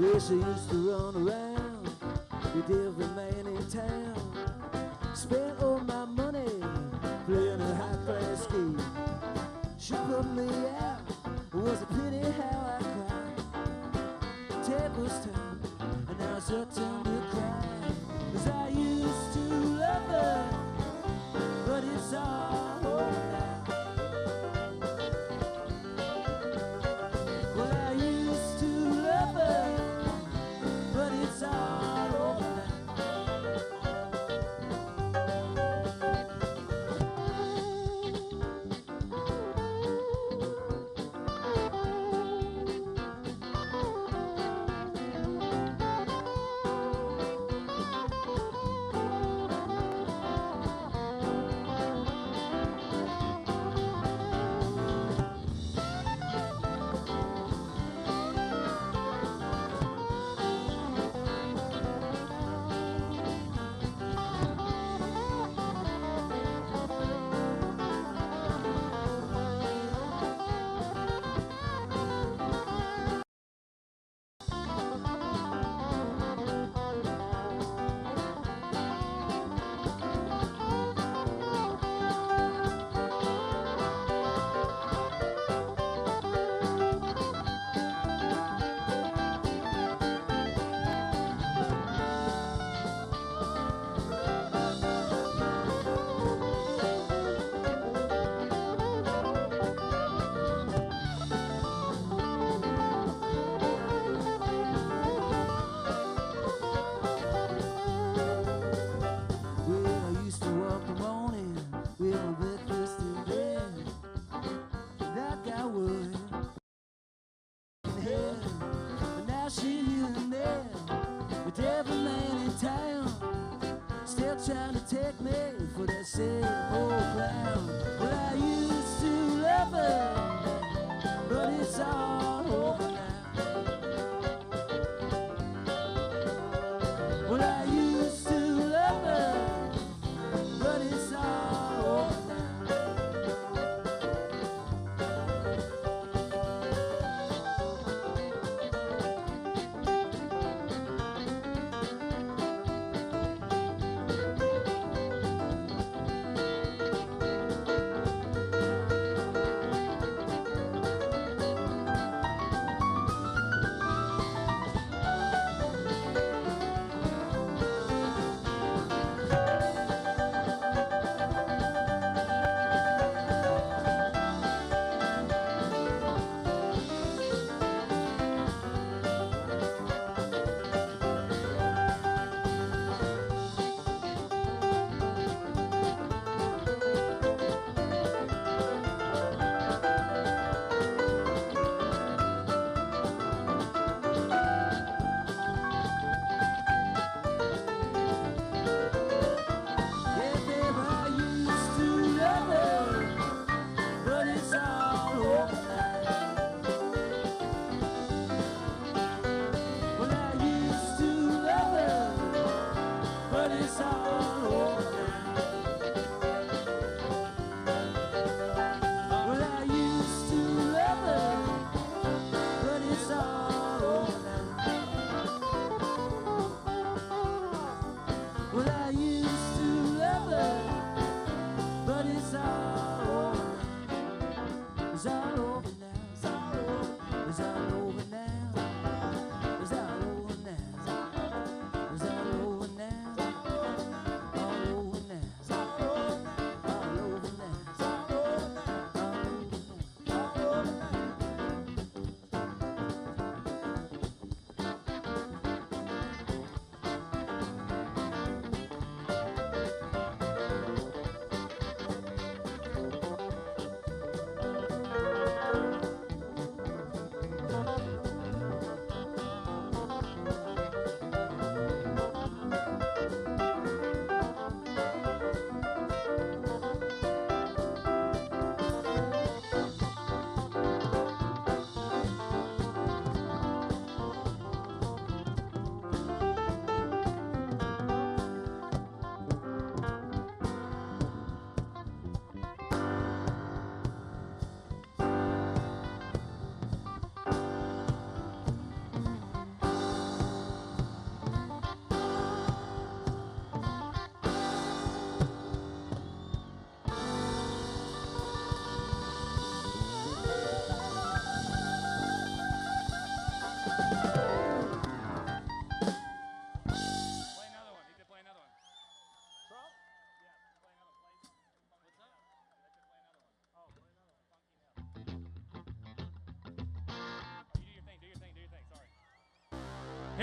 Yes, I used to run around with every man in town. Spent all my money playing a high-class game. She put me out, it was a pity how I cried. Tables turned, and now it's her turn to cry. 'Cause I used to love her, but it's all over now. Well, I used to love her, but it's all over now. Trying to take me for that same old clown. Well, I used to love her, but it's all over now. Well, I used to love her, but it's all over now.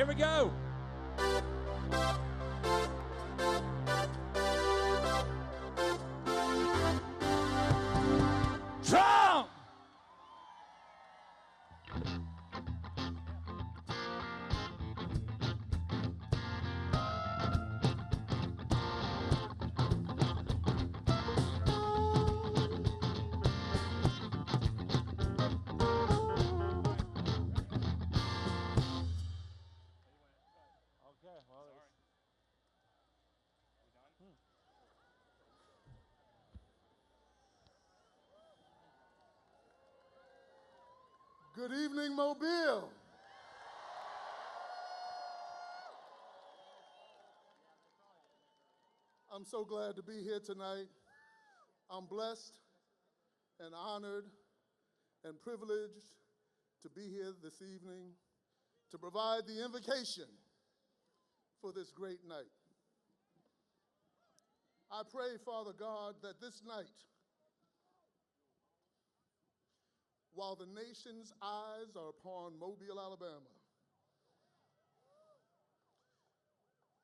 Here we go. Drum! Good evening, Mobile. I'm so glad to be here tonight. I'm blessed and honored and privileged to be here this evening to provide the invocation for this great night. I pray, Father God, that this night, while the nation's eyes are upon Mobile, Alabama,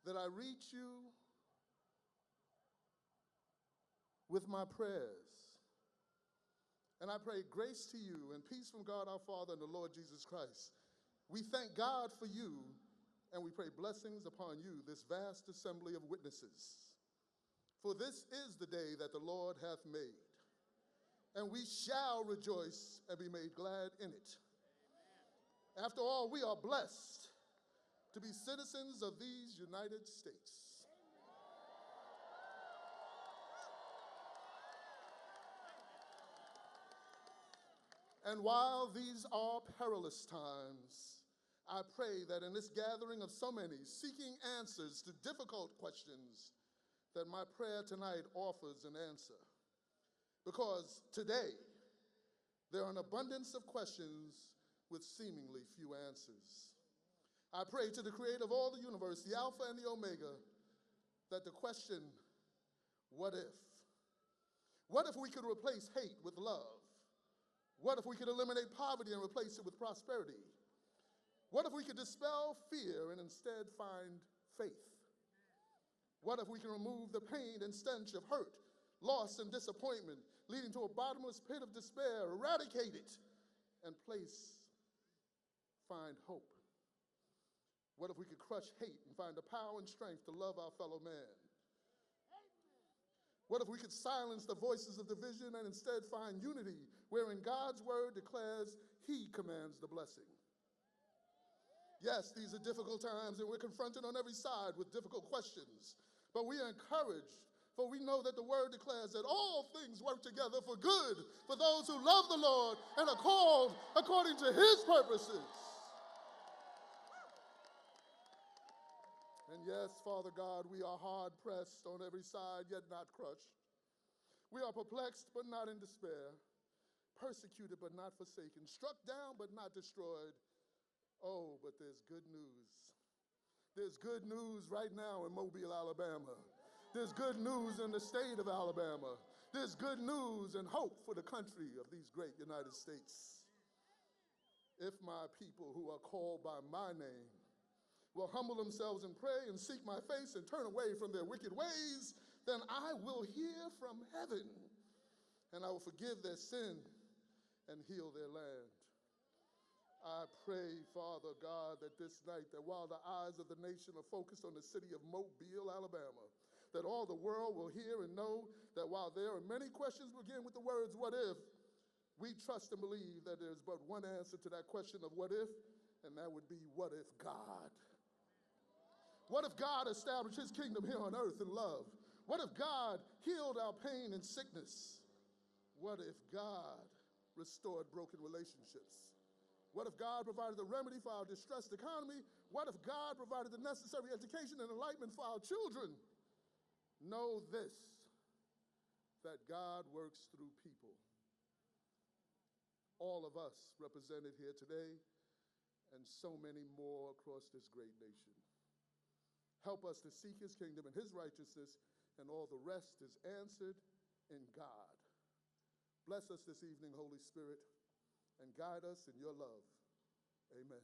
that I reach you with my prayers. And I pray grace to you and peace from God our Father and the Lord Jesus Christ. We thank God for you, and we pray blessings upon you, this vast assembly of witnesses. For this is the day that the Lord hath made, and we shall rejoice and be made glad in it. After all, we are blessed to be citizens of these United States. And while these are perilous times, I pray that in this gathering of so many seeking answers to difficult questions, that my prayer tonight offers an answer. Because today, there are an abundance of questions with seemingly few answers. I pray to the creator of all the universe, the Alpha and the Omega, that the question, what if? What if we could replace hate with love? What if we could eliminate poverty and replace it with prosperity? What if we could dispel fear and instead find faith? What if we can remove the pain and stench of hurt, loss, and disappointment, leading to a bottomless pit of despair, eradicate it, and find hope? What if we could crush hate and find the power and strength to love our fellow man? What if we could silence the voices of division and instead find unity, wherein God's word declares he commands the blessing? Yes, these are difficult times, and we're confronted on every side with difficult questions, but we are encouraged, for we know that the word declares that all things work together for good for those who love the Lord and are called according to his purposes. And yes, Father God, we are hard-pressed on every side, yet not crushed. We are perplexed, but not in despair, persecuted, but not forsaken, struck down, but not destroyed. Oh, but there's good news. There's good news right now in Mobile, Alabama. There's good news in the state of Alabama. There's good news and hope for the country of these great United States. If my people who are called by my name will humble themselves and pray and seek my face and turn away from their wicked ways, then I will hear from heaven, and I will forgive their sin and heal their land. I pray, Father God, that this night, that while the eyes of the nation are focused on the city of Mobile, Alabama, that all the world will hear and know that while there are many questions begin with the words, what if, we trust and believe that there's but one answer to that question of what if, and that would be, what if God? What if God established his kingdom here on earth in love? What if God healed our pain and sickness? What if God restored broken relationships? What if God provided the remedy for our distressed economy? What if God provided the necessary education and enlightenment for our children? Know this, that God works through people. All of us represented here today, and so many more across this great nation. Help us to seek his kingdom and his righteousness, and all the rest is answered in God. Bless us this evening, Holy Spirit, and guide us in your love. Amen.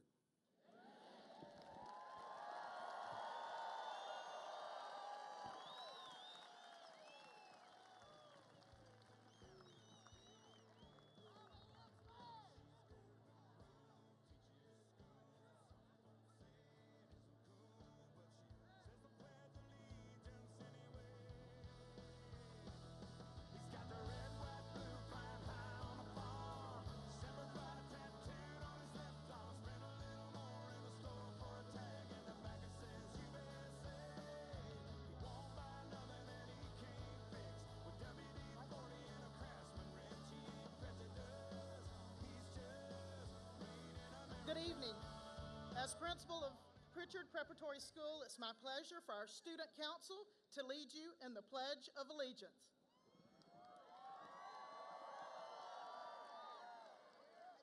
evening. As principal of Pritchard Preparatory School, it's my pleasure for our student council to lead you in the Pledge of Allegiance.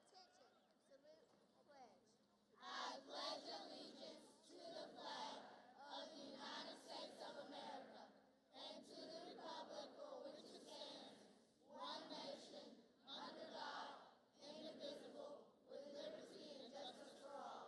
Attention, salute, pledge. I pledge allegiance to the flag of the United States of America and to the republic for which it stands, one nation, under God, indivisible, with liberty and justice for all.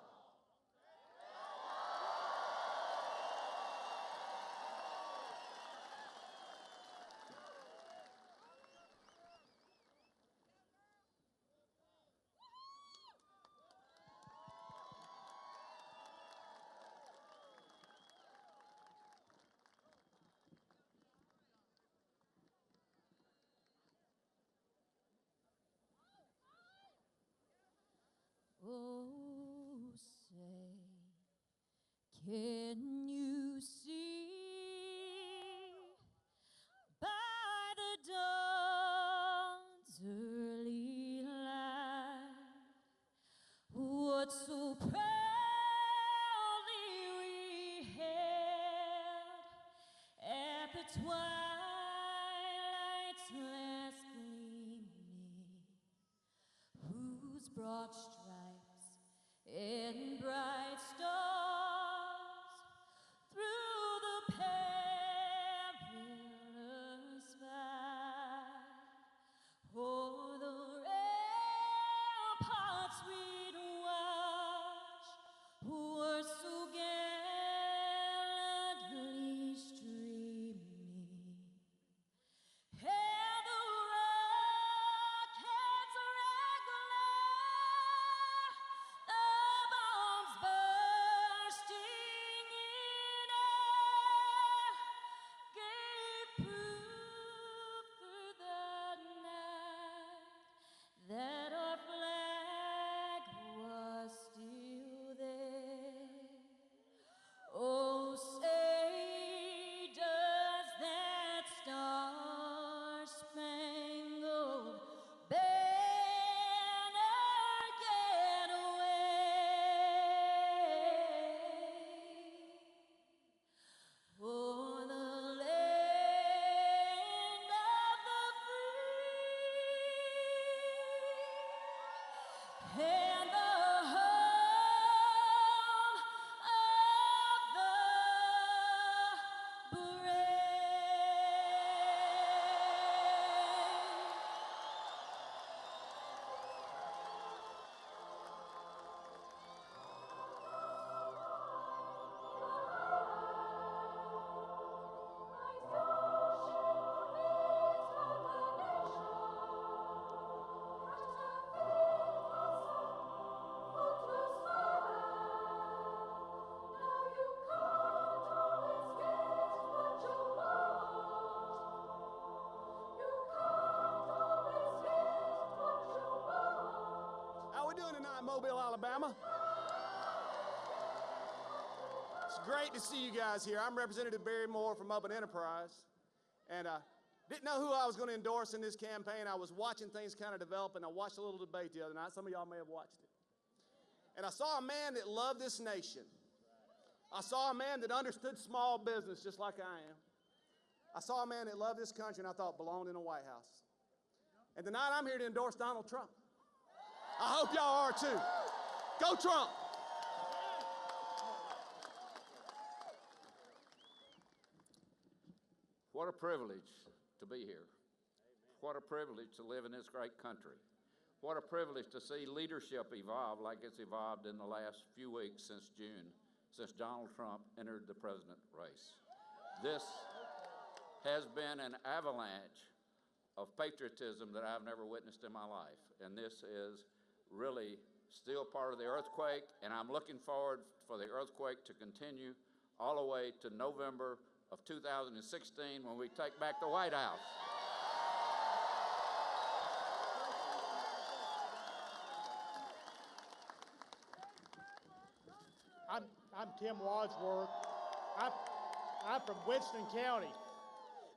Oh, say, can you see by the dawn's early light what so proudly we hailed at the twilight's last gleaming, whose broad stripes and bright stars through the perilous fight o'er the ramparts we'd watch were so gallantly streaming. And the rockets regular, the bombs bursting in air, gave proof through the night that our flag was still there. Oh, say, does that star-spangled banner yet wave o'er the land of the free and the home of the brave? How we doing tonight, Mobile, Alabama? It's great to see you guys here. I'm Representative Barry Moore from Up at Enterprise, and didn't know who I was going to endorse in this campaign. I was watching things kind of develop, and I watched a little debate the other night. Some of y'all may have watched it. And I saw a man that loved this nation. I saw a man that understood small business just like I am. I saw a man that loved this country and I thought belonged in the White House. And tonight I'm here to endorse Donald Trump. I hope y'all are too. Go Trump! What a privilege to be here. What a privilege to live in this great country. What a privilege to see leadership evolve like it's evolved in the last few weeks since June, since Donald Trump entered the president race. This has been an avalanche of patriotism that I've never witnessed in my life. And this is really still part of the earthquake, and I'm looking forward for the earthquake to continue all the way to November of 2016 when we take back the White House. I'm Tim Wadsworth. I'm from Winston County.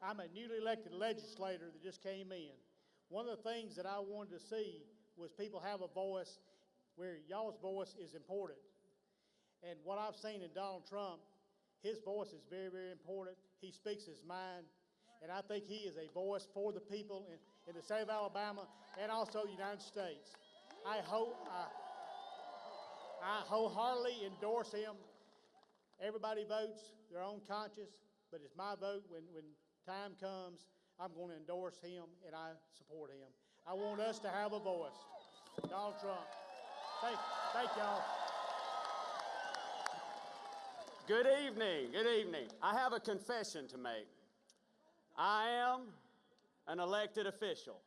I'm a newly elected legislator that just came in. One of the things that I wanted to see was people have a voice where y'all's voice is important. And what I've seen in Donald Trump, his voice is very, very important. He speaks his mind, and I think he is a voice for the people in the state of Alabama and also the United States. I wholeheartedly endorse him. Everybody votes their own conscience, but it's my vote. When time comes, I'm going to endorse him, and I support him. I want us to have a voice. Donald Trump. Thank y'all. Good evening. Good evening. I have a confession to make. I am an elected official.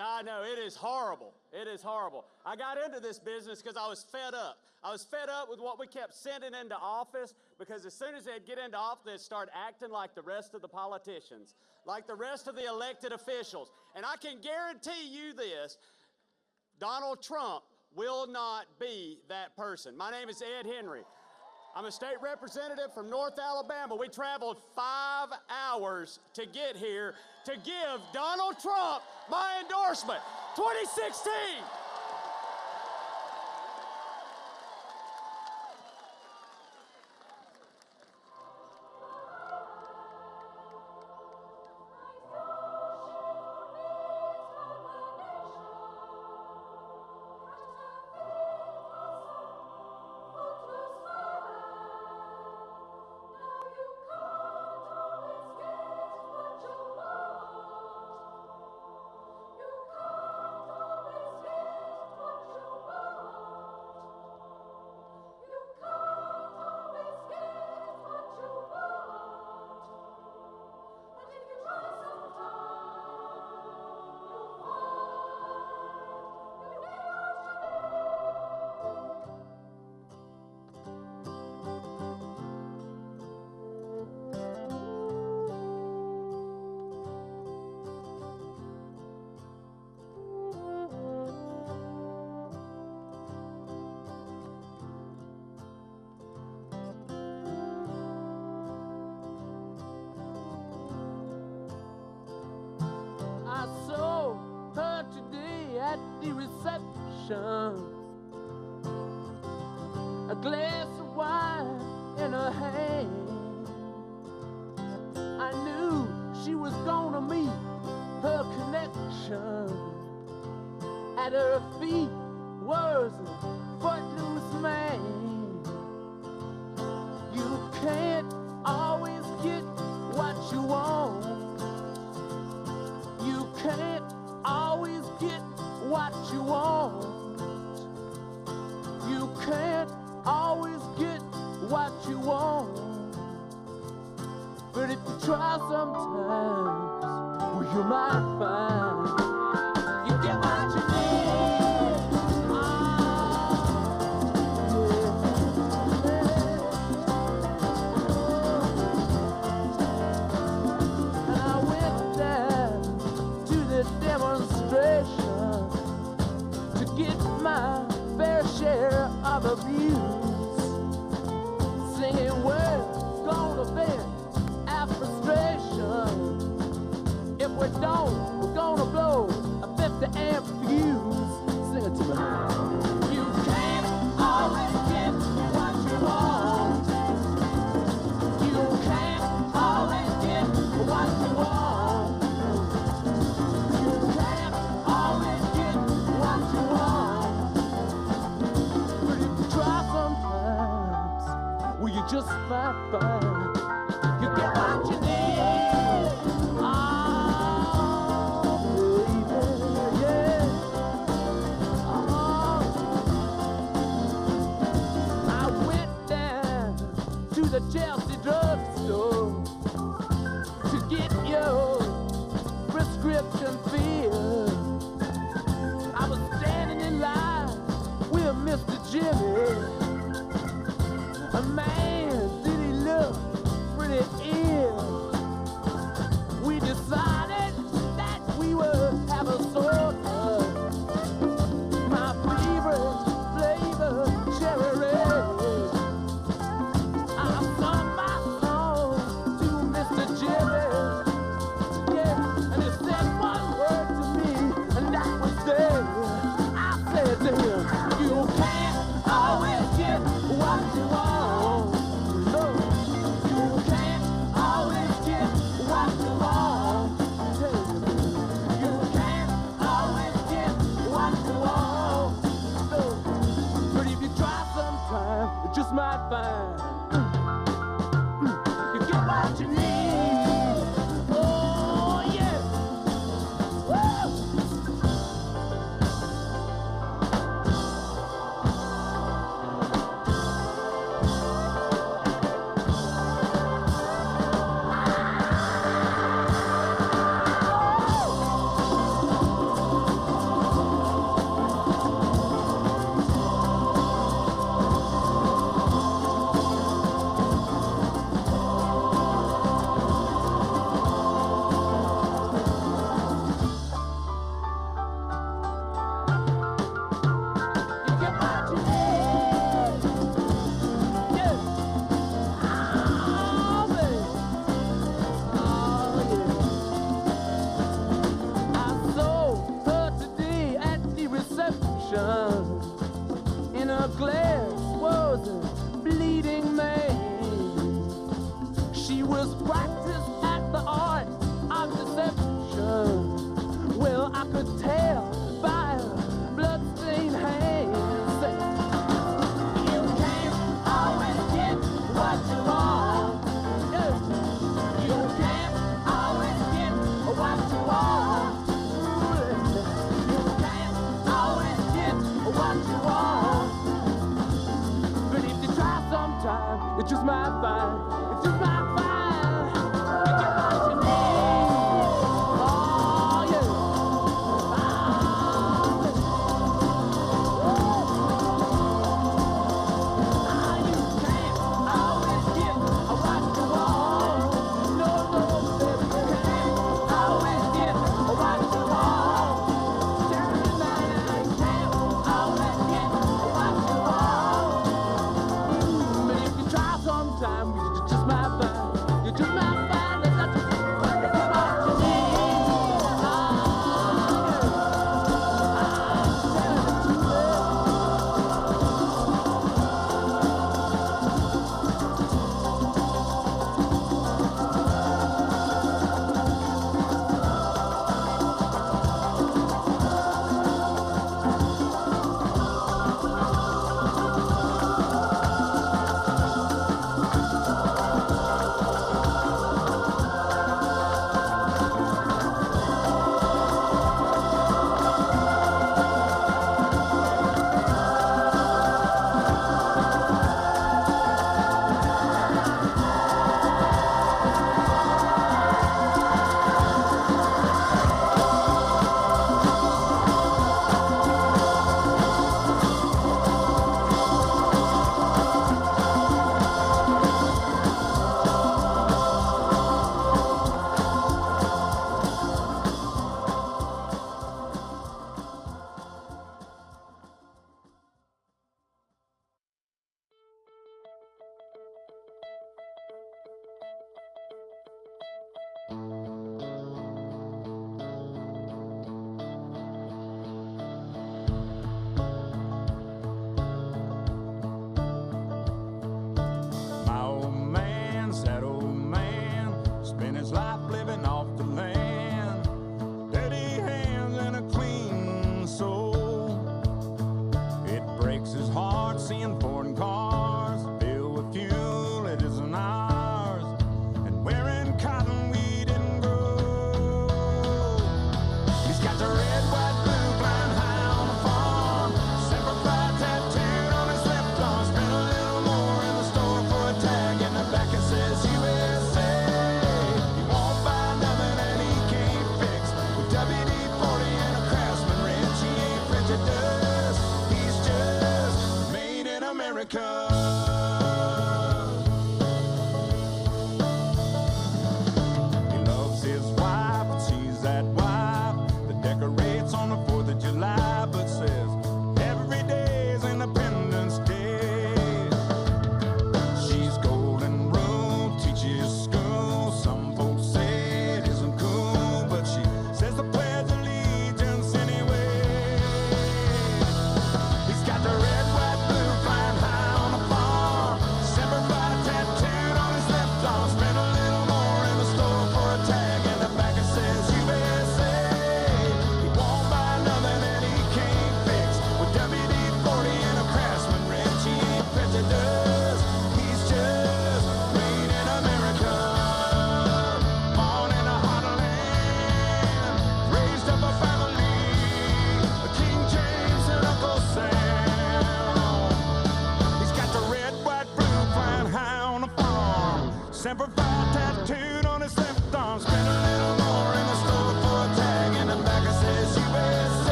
I know, it is horrible. It is horrible. I got into this business because I was fed up. I was fed up with what we kept sending into office, because as soon as they'd get into office, they'd start acting like the rest of the politicians, like the rest of the elected officials. And I can guarantee you this, Donald Trump will not be that person. My name is Ed Henry. I'm a state representative from North Alabama. We traveled 5 hours to get here to give Donald Trump my endorsement. 2016. I saw her today at the reception, a glass of wine in her hand. I knew she was gonna meet her connection. At her feet was a footloose man. You can't always get what you want. You can't always get what you want. You can't always get what you want. But if you try sometimes, well, you might find you get what you need. And I went down to the demonstration to get my fair share of abuse, singing we're gonna vent our frustration. If we don't, we're gonna blow a 50 amp fuse. Sing it to me. You can't always get what you want. You can't always get what you want. You can't always get what you want. But if you try sometimes, well, you just might find you get what you need. The Chelsea drugstore to get your prescription filled. I was standing in line with Mr. Jimmy. A man, did he look It just might find, it just might find, you get what you need. Oh, yeah. You can't always get what you want. No, no, baby, you can't always get what you want. Dirty man, you can't always get what you want. But if you try sometime, you just might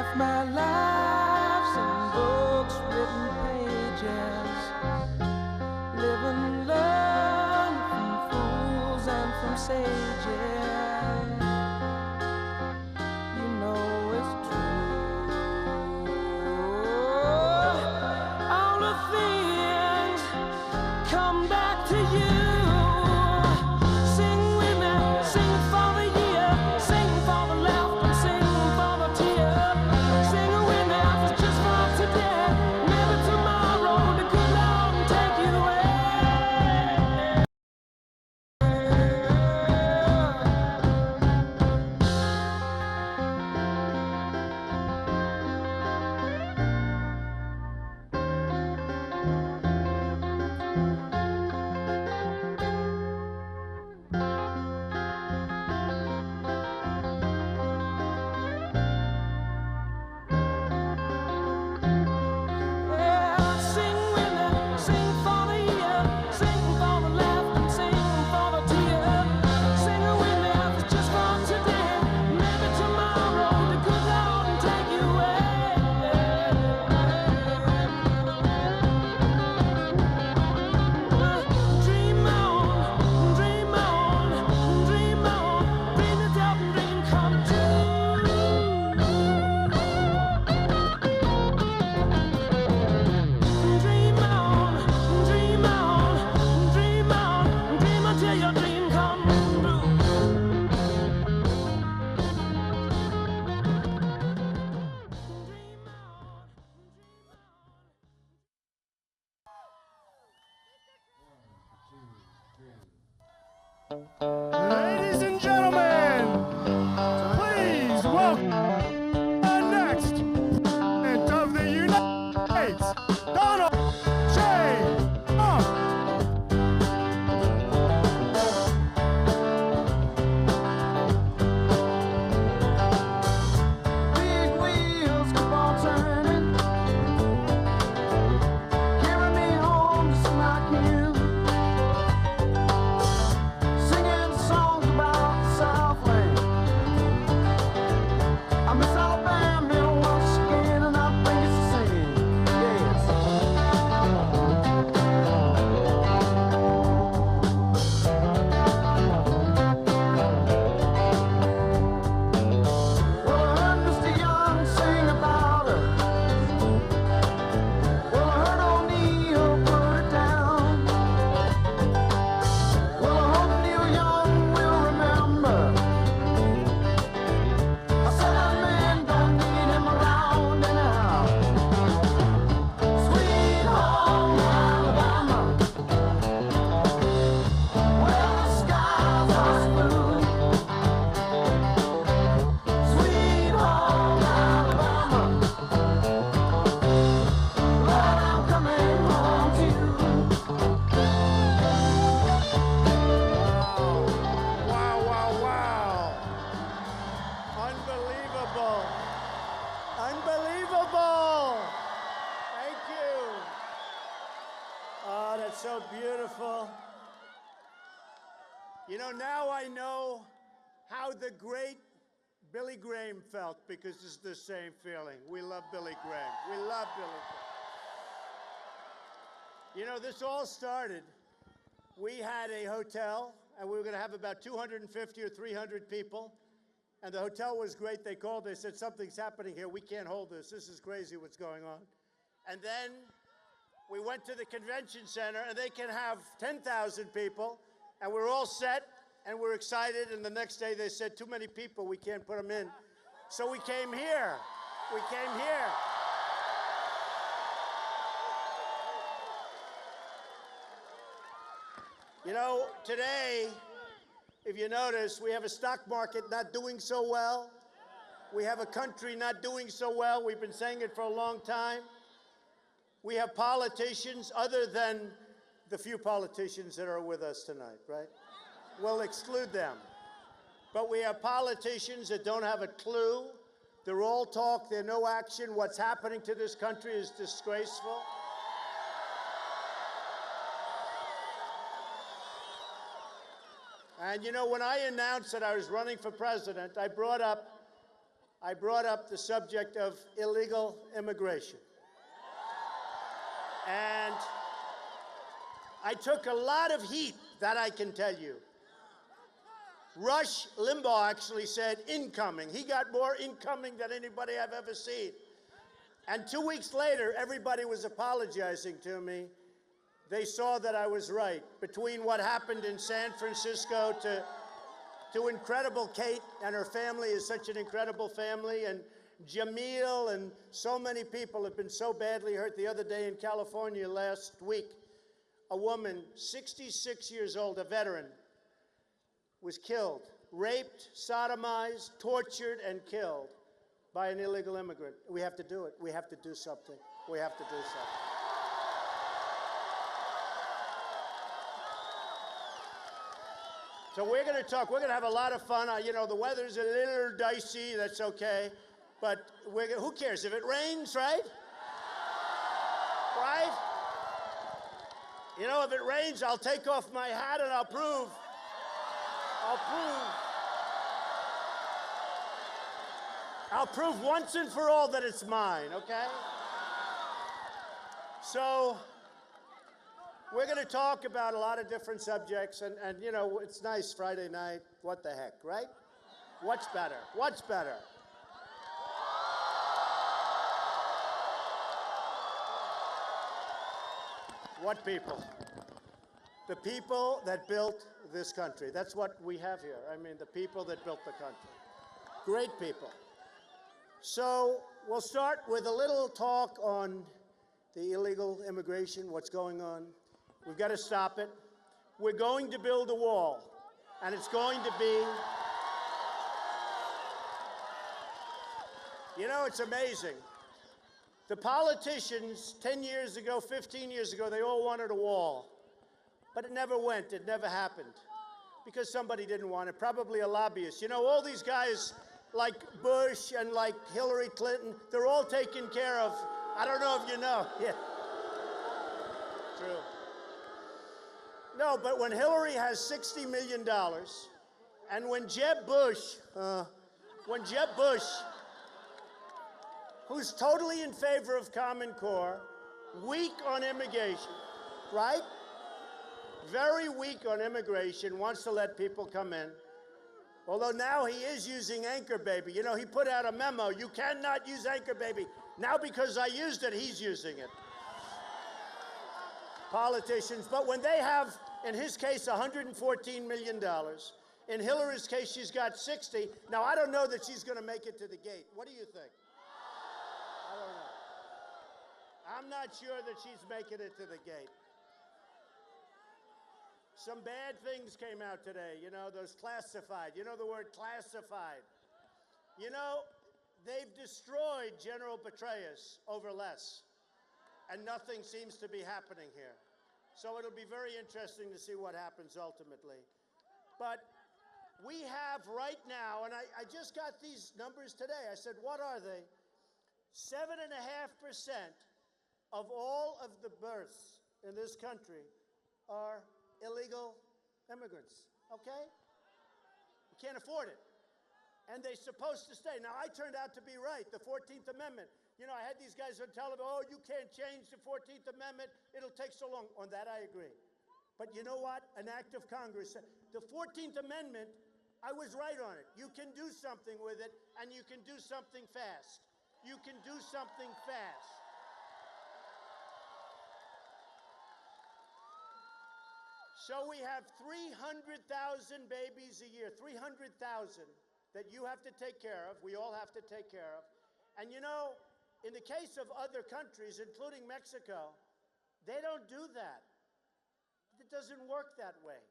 If my life's in books, written pages, live and learn from fools and from sages, you know it's true. All the things come back to you. Sing with me, sing for the year, sing for the laughter, sing for the tear. Sing with me, it's just for today. Maybe tomorrow the good Lord will take you away. Yeah, sing with me, sing for the year, sing for the laughter, sing for the tear. Sing with me, it's just for today. Maybe tomorrow the good Lord will take you away. Dream on, dream on, dream on, dream it up and dream come true. Dream on, dream on, dream on, dream until your dream come true. Ladies and gentlemen, please welcome our next president of the United States, Donald J. Trump. Big wheels keep on turning, carry me home just like you. Singing songs about the Southland. I miss Alabama once again, and I think it's the same. Yes. Well, I heard Mr. Young sing about her. Well, I heard O'Neill put it down. Well, I hope Neil Young will remember. I said that man don't need him around anyhow. Sweet home Alabama, where the skies are blue. Sweet home Alabama, Lord, I'm coming home to you. Wow, wow, wow. Unbelievable. Unbelievable. Thank you. Oh, that's so beautiful. You know, now I know how the great Billy Graham felt, because it's the same feeling. We love Billy Graham. We love Billy Graham. You know, this all started. We had a hotel, and we were going to have about 250 or 300 people. And the hotel was great. They called. They said, something's happening here. We can't hold this. This is crazy what's going on. And then we went to the convention center, and they can have 10,000 people. And we're all set, and we're excited. And the next day they said, too many people. We can't put them in. So we came here. We came here. You know, today, if you notice, we have a stock market not doing so well. We have a country not doing so well. We've been saying it for a long time. We have politicians, other than the few politicians that are with us tonight, right? We'll exclude them. But we have politicians that don't have a clue. They're all talk, they're no action. What's happening to this country is disgraceful. And you know, when I announced that I was running for president, I brought up I brought up the subject of illegal immigration. And I took a lot of heat, that I can tell you. Rush Limbaugh actually said incoming. He got more incoming than anybody I've ever seen. And 2 weeks later, everybody was apologizing to me. They saw that I was right. Between what happened in San Francisco to incredible Kate and her family is such an incredible family, and Jamil and so many people have been so badly hurt. The other day in California last week, a woman, 66 years old, a veteran, was killed, raped, sodomized, tortured, and killed by an illegal immigrant. We have to do it. We have to do something. We have to do something. So we're going to talk. We're going to have a lot of fun. You know, the weather's a little dicey. That's okay. But who cares if it rains, right? Right? You know, if it rains, I'll take off my hat and I'll prove once and for all that it's mine, okay? So we're going to talk about a lot of different subjects, and you know, it's nice Friday night. What the heck, right? What's better? What's better? What people? The people that built this country. That's what we have here. I mean, the people that built the country. Great people. So we'll start with a little talk on the illegal immigration, what's going on. We've got to stop it. We're going to build a wall, and it's going to be, you know, it's amazing. The politicians 10 years ago, 15 years ago, they all wanted a wall. But it never went. It never happened. Because somebody didn't want it. Probably a lobbyist. You know, all these guys like Bush and like Hillary Clinton, they're all taken care of. I don't know if you know. Yeah. True. No, but when Hillary has $60 million, and when Jeb Bush, who's totally in favor of Common Core, weak on immigration, right? Very weak on immigration, wants to let people come in. Although now he is using Anchor Baby. You know, he put out a memo, you cannot use Anchor Baby. Now because I used it, he's using it. Politicians, but when they have, in his case, $114 million, in Hillary's case, she's got 60. Now, I don't know that she's going to make it to the gate. What do you think? I don't know. I'm not sure that she's making it to the gate. Some bad things came out today, you know, those classified. You know the word classified. You know, they've destroyed General Petraeus over less, and nothing seems to be happening here. So it'll be very interesting to see what happens ultimately. But we have right now, and I just got these numbers today. I said, what are they? 7.5% of all of the births in this country are illegal immigrants, okay? We can't afford it. And they're supposed to stay. Now, I turned out to be right, the 14th Amendment. You know, I had these guys on television, oh, you can't change the 14th Amendment. It'll take so long. On that, I agree. But you know what? An act of Congress. The 14th Amendment, I was right on it. You can do something with it, and you can do something fast. You can do something fast. So we have 300,000 babies a year, 300,000 that you have to take care of, we all have to take care of. And you know, in the case of other countries, including Mexico, they don't do that. It doesn't work that way.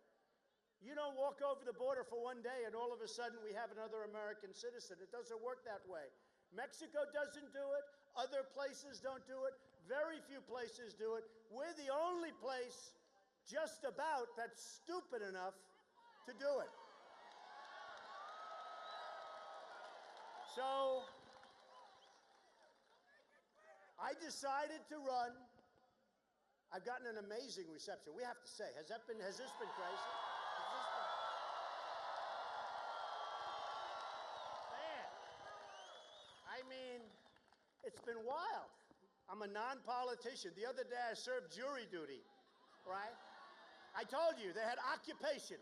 You don't walk over the border for one day and all of a sudden we have another American citizen. It doesn't work that way. Mexico doesn't do it. Other places don't do it. Very few places do it. We're the only place just about that's stupid enough to do it. So I decided to run. I've gotten an amazing reception. We have to say, has this been crazy? Man. It's been wild. I'm a non-politician. The other day I served jury duty, right? I told you, they had occupation.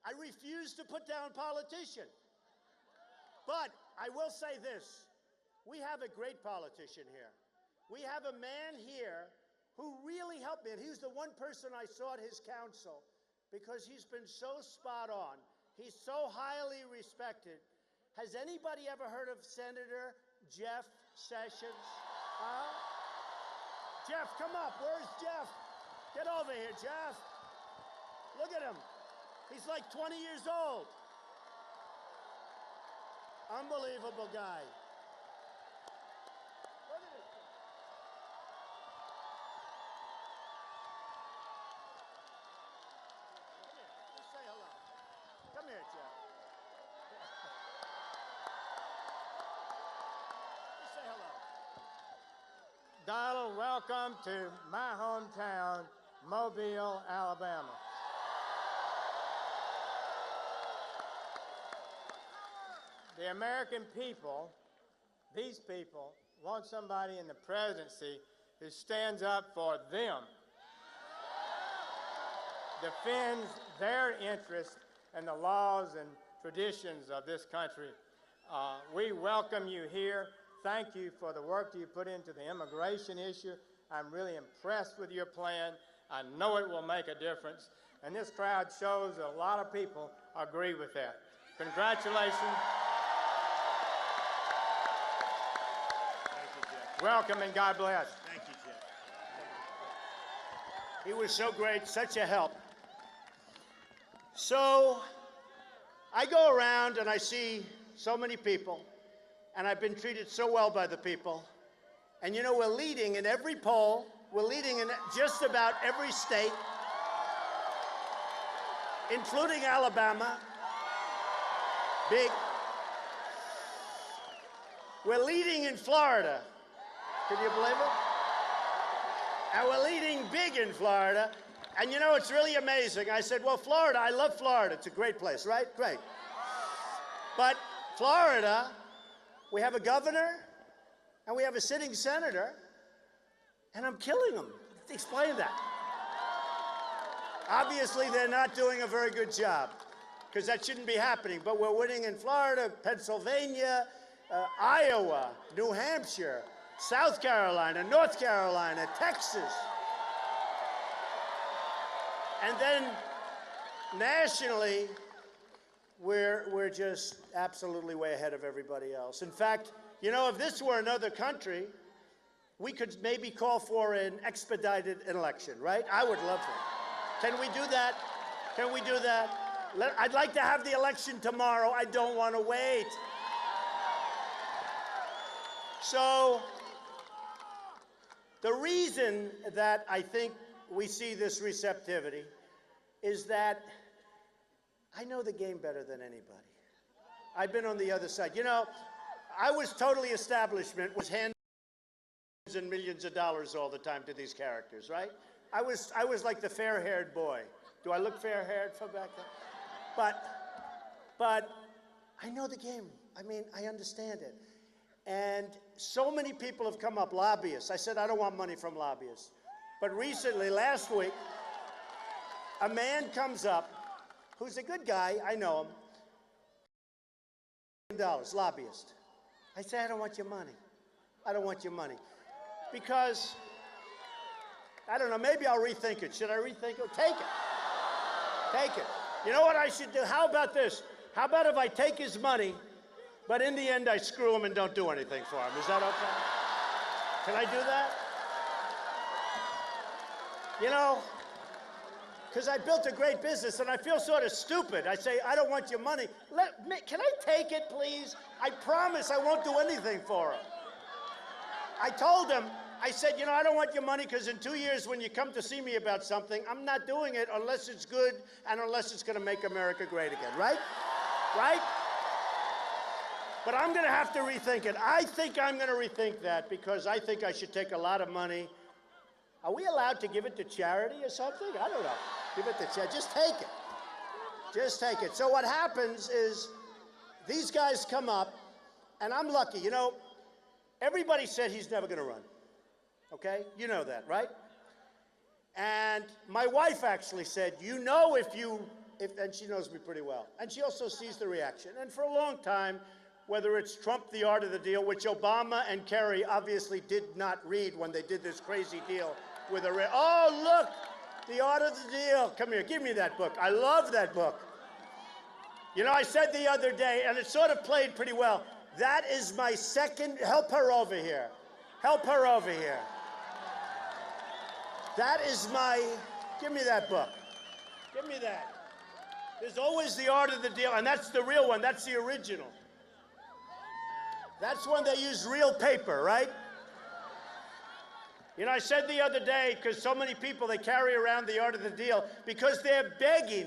I refused to put down politician. But I will say this, we have a great politician here. We have a man here who really helped me, and he's the one person I sought his counsel because he's been so spot on. He's so highly respected. Has anybody ever heard of Senator Jeff Sessions? Huh? Jeff, come up. Where's Jeff? Get over here, Jeff. Look at him. He's like 20 years old. Unbelievable guy. Look at this. Come here. Just say hello. Come here, Jeff. Just say hello. Donald, welcome to my hometown, Mobile, Alabama. The American people, these people, want somebody in the presidency who stands up for them, defends their interests and the laws and traditions of this country. We welcome you here. Thank you for the work that you put into the immigration issue. I'm really impressed with your plan. I know it will make a difference. And this crowd shows that a lot of people agree with that. Congratulations. Thank you, Jeff. Welcome and God bless. Thank you, Jeff. He was so great, such a help. So I go around and I see so many people, and I've been treated so well by the people. And you know, we're leading in every poll. We're leading in just about every state, including Alabama. Big. We're leading in Florida. Can you believe it? And we're leading big in Florida. And you know, it's really amazing. I said, well, Florida, I love Florida. It's a great place, right? Great. But Florida, we have a governor and we have a sitting senator, and I'm killing them. Explain that. Obviously, they're not doing a very good job because that shouldn't be happening. But we're winning in Florida, Pennsylvania, Iowa, New Hampshire, South Carolina, North Carolina, Texas. And then nationally, we're just absolutely way ahead of everybody else. In fact, you know, if this were another country, we could maybe call for an expedited election, right? I would love that. Can we do that? Can we do that? I'd like to have the election tomorrow. I don't want to wait. So the reason that I think we see this receptivity is that I know the game better than anybody. I've been on the other side. You know, I was totally establishment, was handing millions and millions of dollars all the time to these characters, right? I was like the fair-haired boy. Do I look fair-haired from back then? But I know the game. I mean, I understand it. And so many people have come up, lobbyists. I said, I don't want money from lobbyists. But recently, last week, a man comes up who's a good guy, I know him, $1 lobbyist. I say, I don't want your money. I don't want your money. Because, I don't know, maybe I'll rethink it. Should I rethink it? Take it. Take it. You know what I should do? How about this? How about if I take his money, but in the end I screw him and don't do anything for him? Is that okay? Can I do that? You know, because I built a great business and I feel sort of stupid. I say, I don't want your money. Can I take it, please? I promise I won't do anything for him. I told him, I said, you know, I don't want your money because in 2 years when you come to see me about something, I'm not doing it unless it's good and unless it's going to make America great again, right? Right? But I'm going to have to rethink it. I think I'm going to rethink that because I think I should take a lot of money. Are we allowed to give it to charity or something? I don't know. Give it to charity. Just take it. Just take it. So what happens is these guys come up, and I'm lucky. You know, Everybody said he's never going to run. Okay? You know that, right? And my wife actually said, you know and she knows me pretty well. And she also sees the reaction. And for a long time, whether it's Trump, The Art of the Deal, which Obama and Kerry obviously did not read when they did this crazy deal with Iran. Oh, look, The Art of the Deal. Come here, give me that book. I love that book. You know, I said the other day, and it sort of played pretty well, that is my second, help her over here. Help her over here. That is give me that book. Give me that. There's always The Art of the Deal, and that's the real one. That's the original. That's when they use real paper, right? You know, I said the other day, because so many people, they carry around The Art of the Deal, because they're begging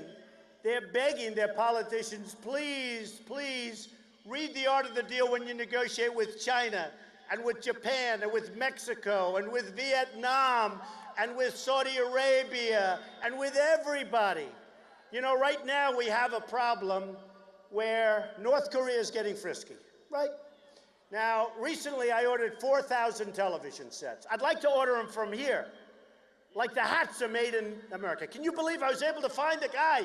their politicians, please, please, read The Art of the Deal when you negotiate with China, and with Japan, and with Mexico, and with Vietnam, and with Saudi Arabia, and with everybody. You know, right now we have a problem where North Korea is getting frisky, right? Now, recently I ordered 4,000 television sets. I'd like to order them from here. Like the hats are made in America. Can you believe I was able to find the guy?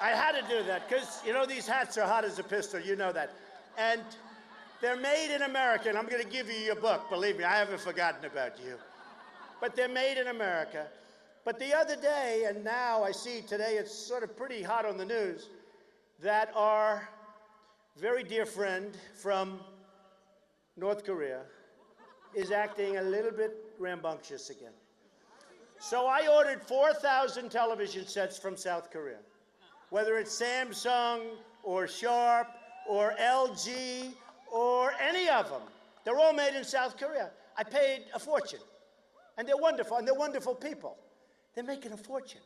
I had to do that because, you know, these hats are hot as a pistol. You know that. And they're made in America, and I'm going to give you your book. Believe me, I haven't forgotten about you. But they're made in America. But the other day, and now I see today, it's sort of pretty hot on the news, that our very dear friend from North Korea is acting a little bit rambunctious again. So I ordered 4,000 television sets from South Korea, whether it's Samsung or Sharp or LG or any of them. They're all made in South Korea. I paid a fortune. And they're wonderful, and they're wonderful people. They're making a fortune.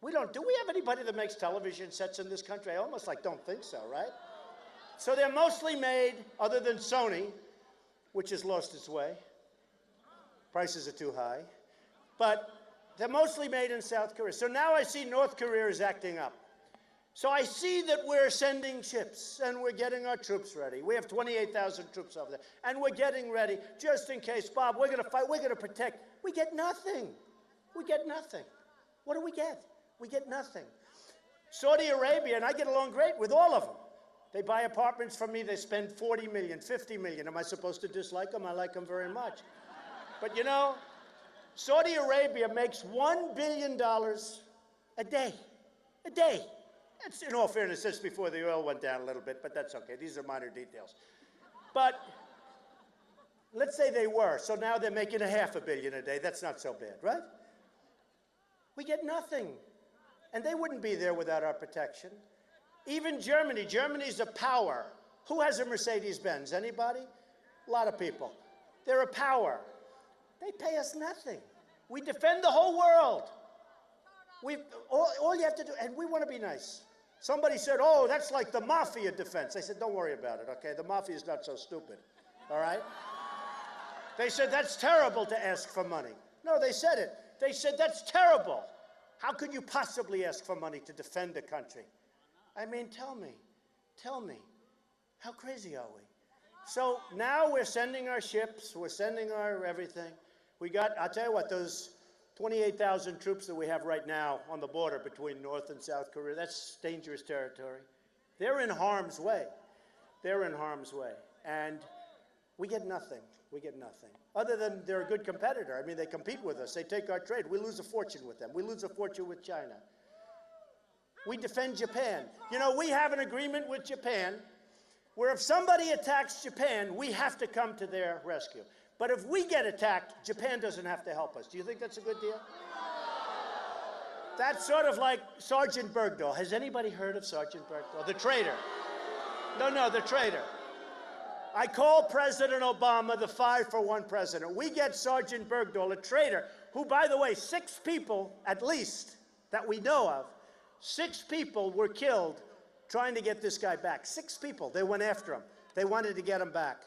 Do we have anybody that makes television sets in this country? I almost don't think so, right? So they're mostly made, other than Sony, which has lost its way. Prices are too high. But they're mostly made in South Korea. So now I see North Korea is acting up. So I see that we're sending ships, and we're getting our troops ready. We have 28,000 troops over there, and we're getting ready just in case, Bob, we're going to fight, we're going to protect. We get nothing. We get nothing. What do we get? We get nothing. Saudi Arabia, and I get along great with all of them. They buy apartments from me. They spend $40 million, $50 million. Am I supposed to dislike them? I like them very much. But, you know, Saudi Arabia makes $1 billion a day. A day. That's, in all fairness, that's before the oil went down a little bit, but that's okay. These are minor details. But let's say they were. So now they're making $500 million a day. That's not so bad, right? We get nothing. And they wouldn't be there without our protection. Even Germany. Germany's a power. Who has a Mercedes-Benz? Anybody? A lot of people. They're a power. They pay us nothing. We defend the whole world. All you have to do, and we want to be nice. Somebody said, oh, that's like the mafia defense. I said, don't worry about it, okay? The mafia is not so stupid, all right? They said, that's terrible to ask for money. No, they said it. They said, that's terrible. How could you possibly ask for money to defend a country? I mean, tell me, how crazy are we? So now we're sending our ships, we're sending our everything. I'll tell you what, those 28,000 troops that we have right now on the border between North and South Korea, that's dangerous territory. They're in harm's way. They're in harm's way. And we get nothing. We get nothing. Other than they're a good competitor. I mean, they compete with us. They take our trade. We lose a fortune with them. We lose a fortune with China. We defend Japan. You know, we have an agreement with Japan where if somebody attacks Japan, we have to come to their rescue. But if we get attacked, Japan doesn't have to help us. Do you think that's a good deal? That's sort of like Sergeant Bergdahl. Has anybody heard of Sergeant Bergdahl? The traitor. No, the traitor. I call President Obama the 5-for-1 president. We get Sergeant Bergdahl, a traitor, who, by the way, 6 people, at least, that we know of, 6 people were killed trying to get this guy back. 6 people. They went after him. They wanted to get him back.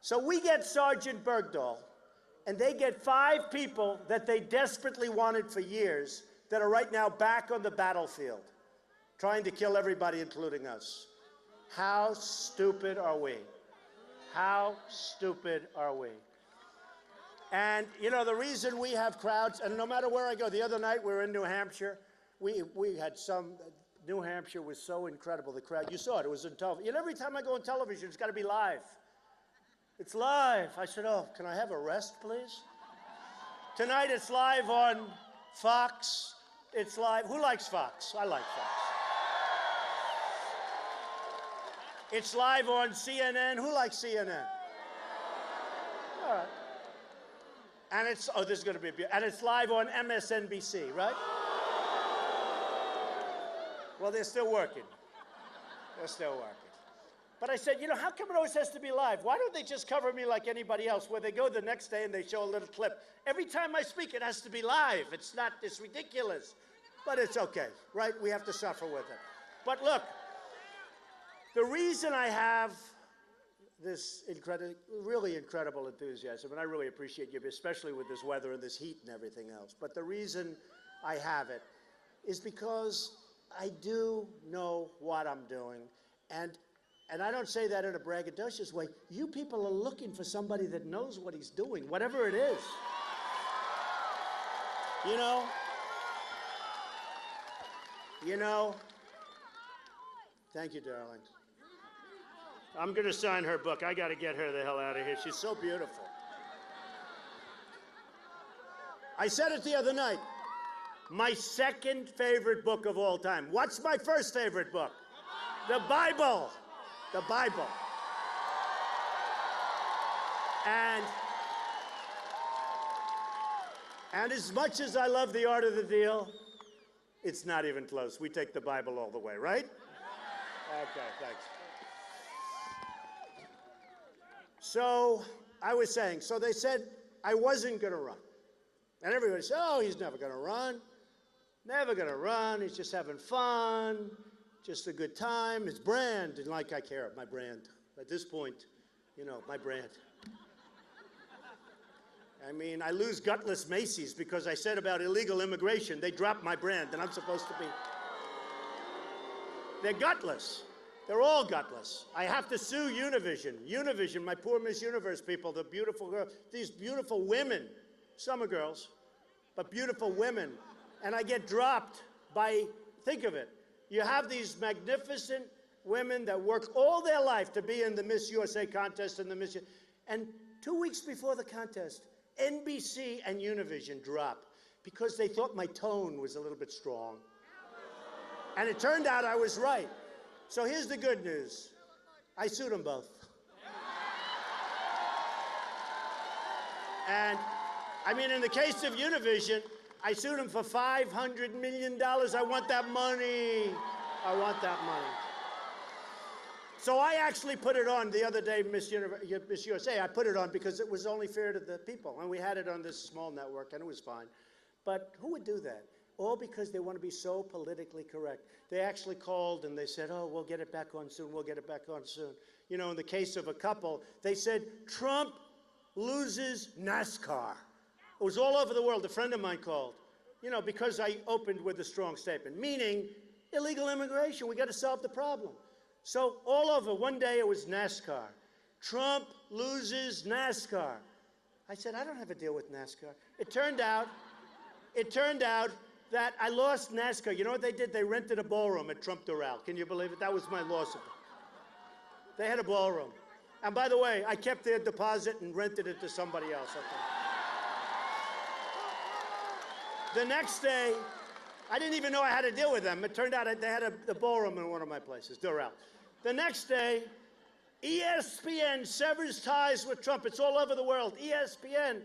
So we get Sergeant Bergdahl, and they get 5 people that they desperately wanted for years that are right now back on the battlefield, trying to kill everybody, including us. How stupid are we? How stupid are we? And, you know, the reason we have crowds, and no matter where I go, the other night we were in New Hampshire. We had New Hampshire was so incredible, the crowd. You saw it, it was in television. You know, every time I go on television, it's got to be live. It's live. I said, oh, can I have a rest, please? Tonight it's live on Fox. It's live. Who likes Fox? I like Fox. It's live on CNN. Who likes CNN? All right. And it's, oh, this is going to be, and it's live on MSNBC, right? Well, they're still working. They're still working. But I said, you know, how come it always has to be live? Why don't they just cover me like anybody else, where they go the next day and they show a little clip? Every time I speak, it has to be live. It's not, it's ridiculous. But it's okay, right? We have to suffer with it. But look, the reason I have this really incredible enthusiasm, and I really appreciate you, especially with this weather and this heat and everything else, but the reason I have it is because I do know what I'm doing, and I don't say that in a braggadocious way. You people are looking for somebody that knows what he's doing, whatever it is. You know, thank you, darling. I'm going to sign her book. I got to get her the hell out of here. She's so beautiful. I said it the other night. My second favorite book of all time. What's my first favorite book? The Bible. The Bible. And as much as I love The Art of the Deal, it's not even close. We take the Bible all the way, right? Okay, thanks. So I was saying, so they said I wasn't going to run. And everybody said, oh, he's never going to run. Never going to run. He's just having fun. Just a good time. His brand. And like I care, my brand. At this point, you know, my brand. I mean, I lose gutless Macy's because I said about illegal immigration. They dropped my brand, and I'm supposed to be. They're gutless. They're all gutless. I have to sue Univision. Univision, my poor Miss Universe people, the beautiful girls, these beautiful women, some are girls, but beautiful women. And I get dropped by, think of it, you have these magnificent women that work all their life to be in the Miss USA contest and the Miss, and 2 weeks before the contest, NBC and Univision drop because they thought my tone was a little bit strong. And it turned out I was right. So here's the good news. I sued them both. And, I mean, in the case of Univision, I sued them for $500 million. I want that money. I want that money. So I actually put it on the other day, Miss USA. I put it on because it was only fair to the people. And we had it on this small network, and it was fine. But who would do that? All because they want to be so politically correct. They actually called and they said, oh, we'll get it back on soon, we'll get it back on soon. You know, in the case of a couple, they said, Trump loses NASCAR. It was all over the world. A friend of mine called, you know, because I opened with a strong statement, meaning illegal immigration. We got to solve the problem. So all over, one day it was NASCAR. Trump loses NASCAR. I said, I don't have a deal with NASCAR. It turned out that I lost NASCAR. You know what they did? They rented a ballroom at Trump Doral. Can you believe it? That was my loss of it. They had a ballroom. And by the way, I kept their deposit and rented it to somebody else. Okay. The next day, I didn't even know I had to deal with them. It turned out they had a ballroom in one of my places, Doral. The next day, ESPN severs ties with Trump. It's all over the world. ESPN.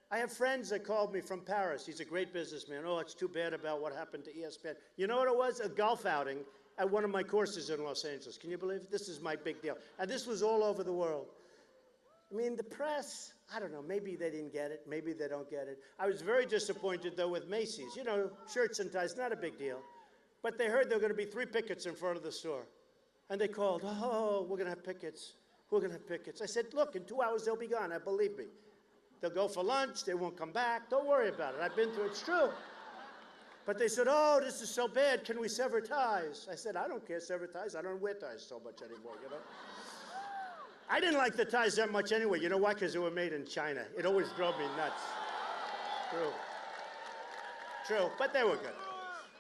I have friends that called me from Paris. He's a great businessman. Oh, it's too bad about what happened to ESPN. You know what it was? A golf outing at one of my courses in Los Angeles. Can you believe it? This is my big deal. And this was all over the world. I mean, the press, I don't know, maybe they didn't get it. Maybe they don't get it. I was very disappointed, though, with Macy's. You know, shirts and ties, not a big deal. But they heard there were going to be 3 pickets in front of the store. And they called, oh, we're going to have pickets. We're going to have pickets. I said, look, in 2 hours they'll be gone. Believe me. They'll go for lunch. They won't come back. Don't worry about it. I've been through it. It's true. But they said, oh, this is so bad. Can we sever ties? I said, I don't care, sever ties. I don't wear ties so much anymore, you know. I didn't like the ties that much anyway. You know why? Because they were made in China. It always drove me nuts. True. But they were good.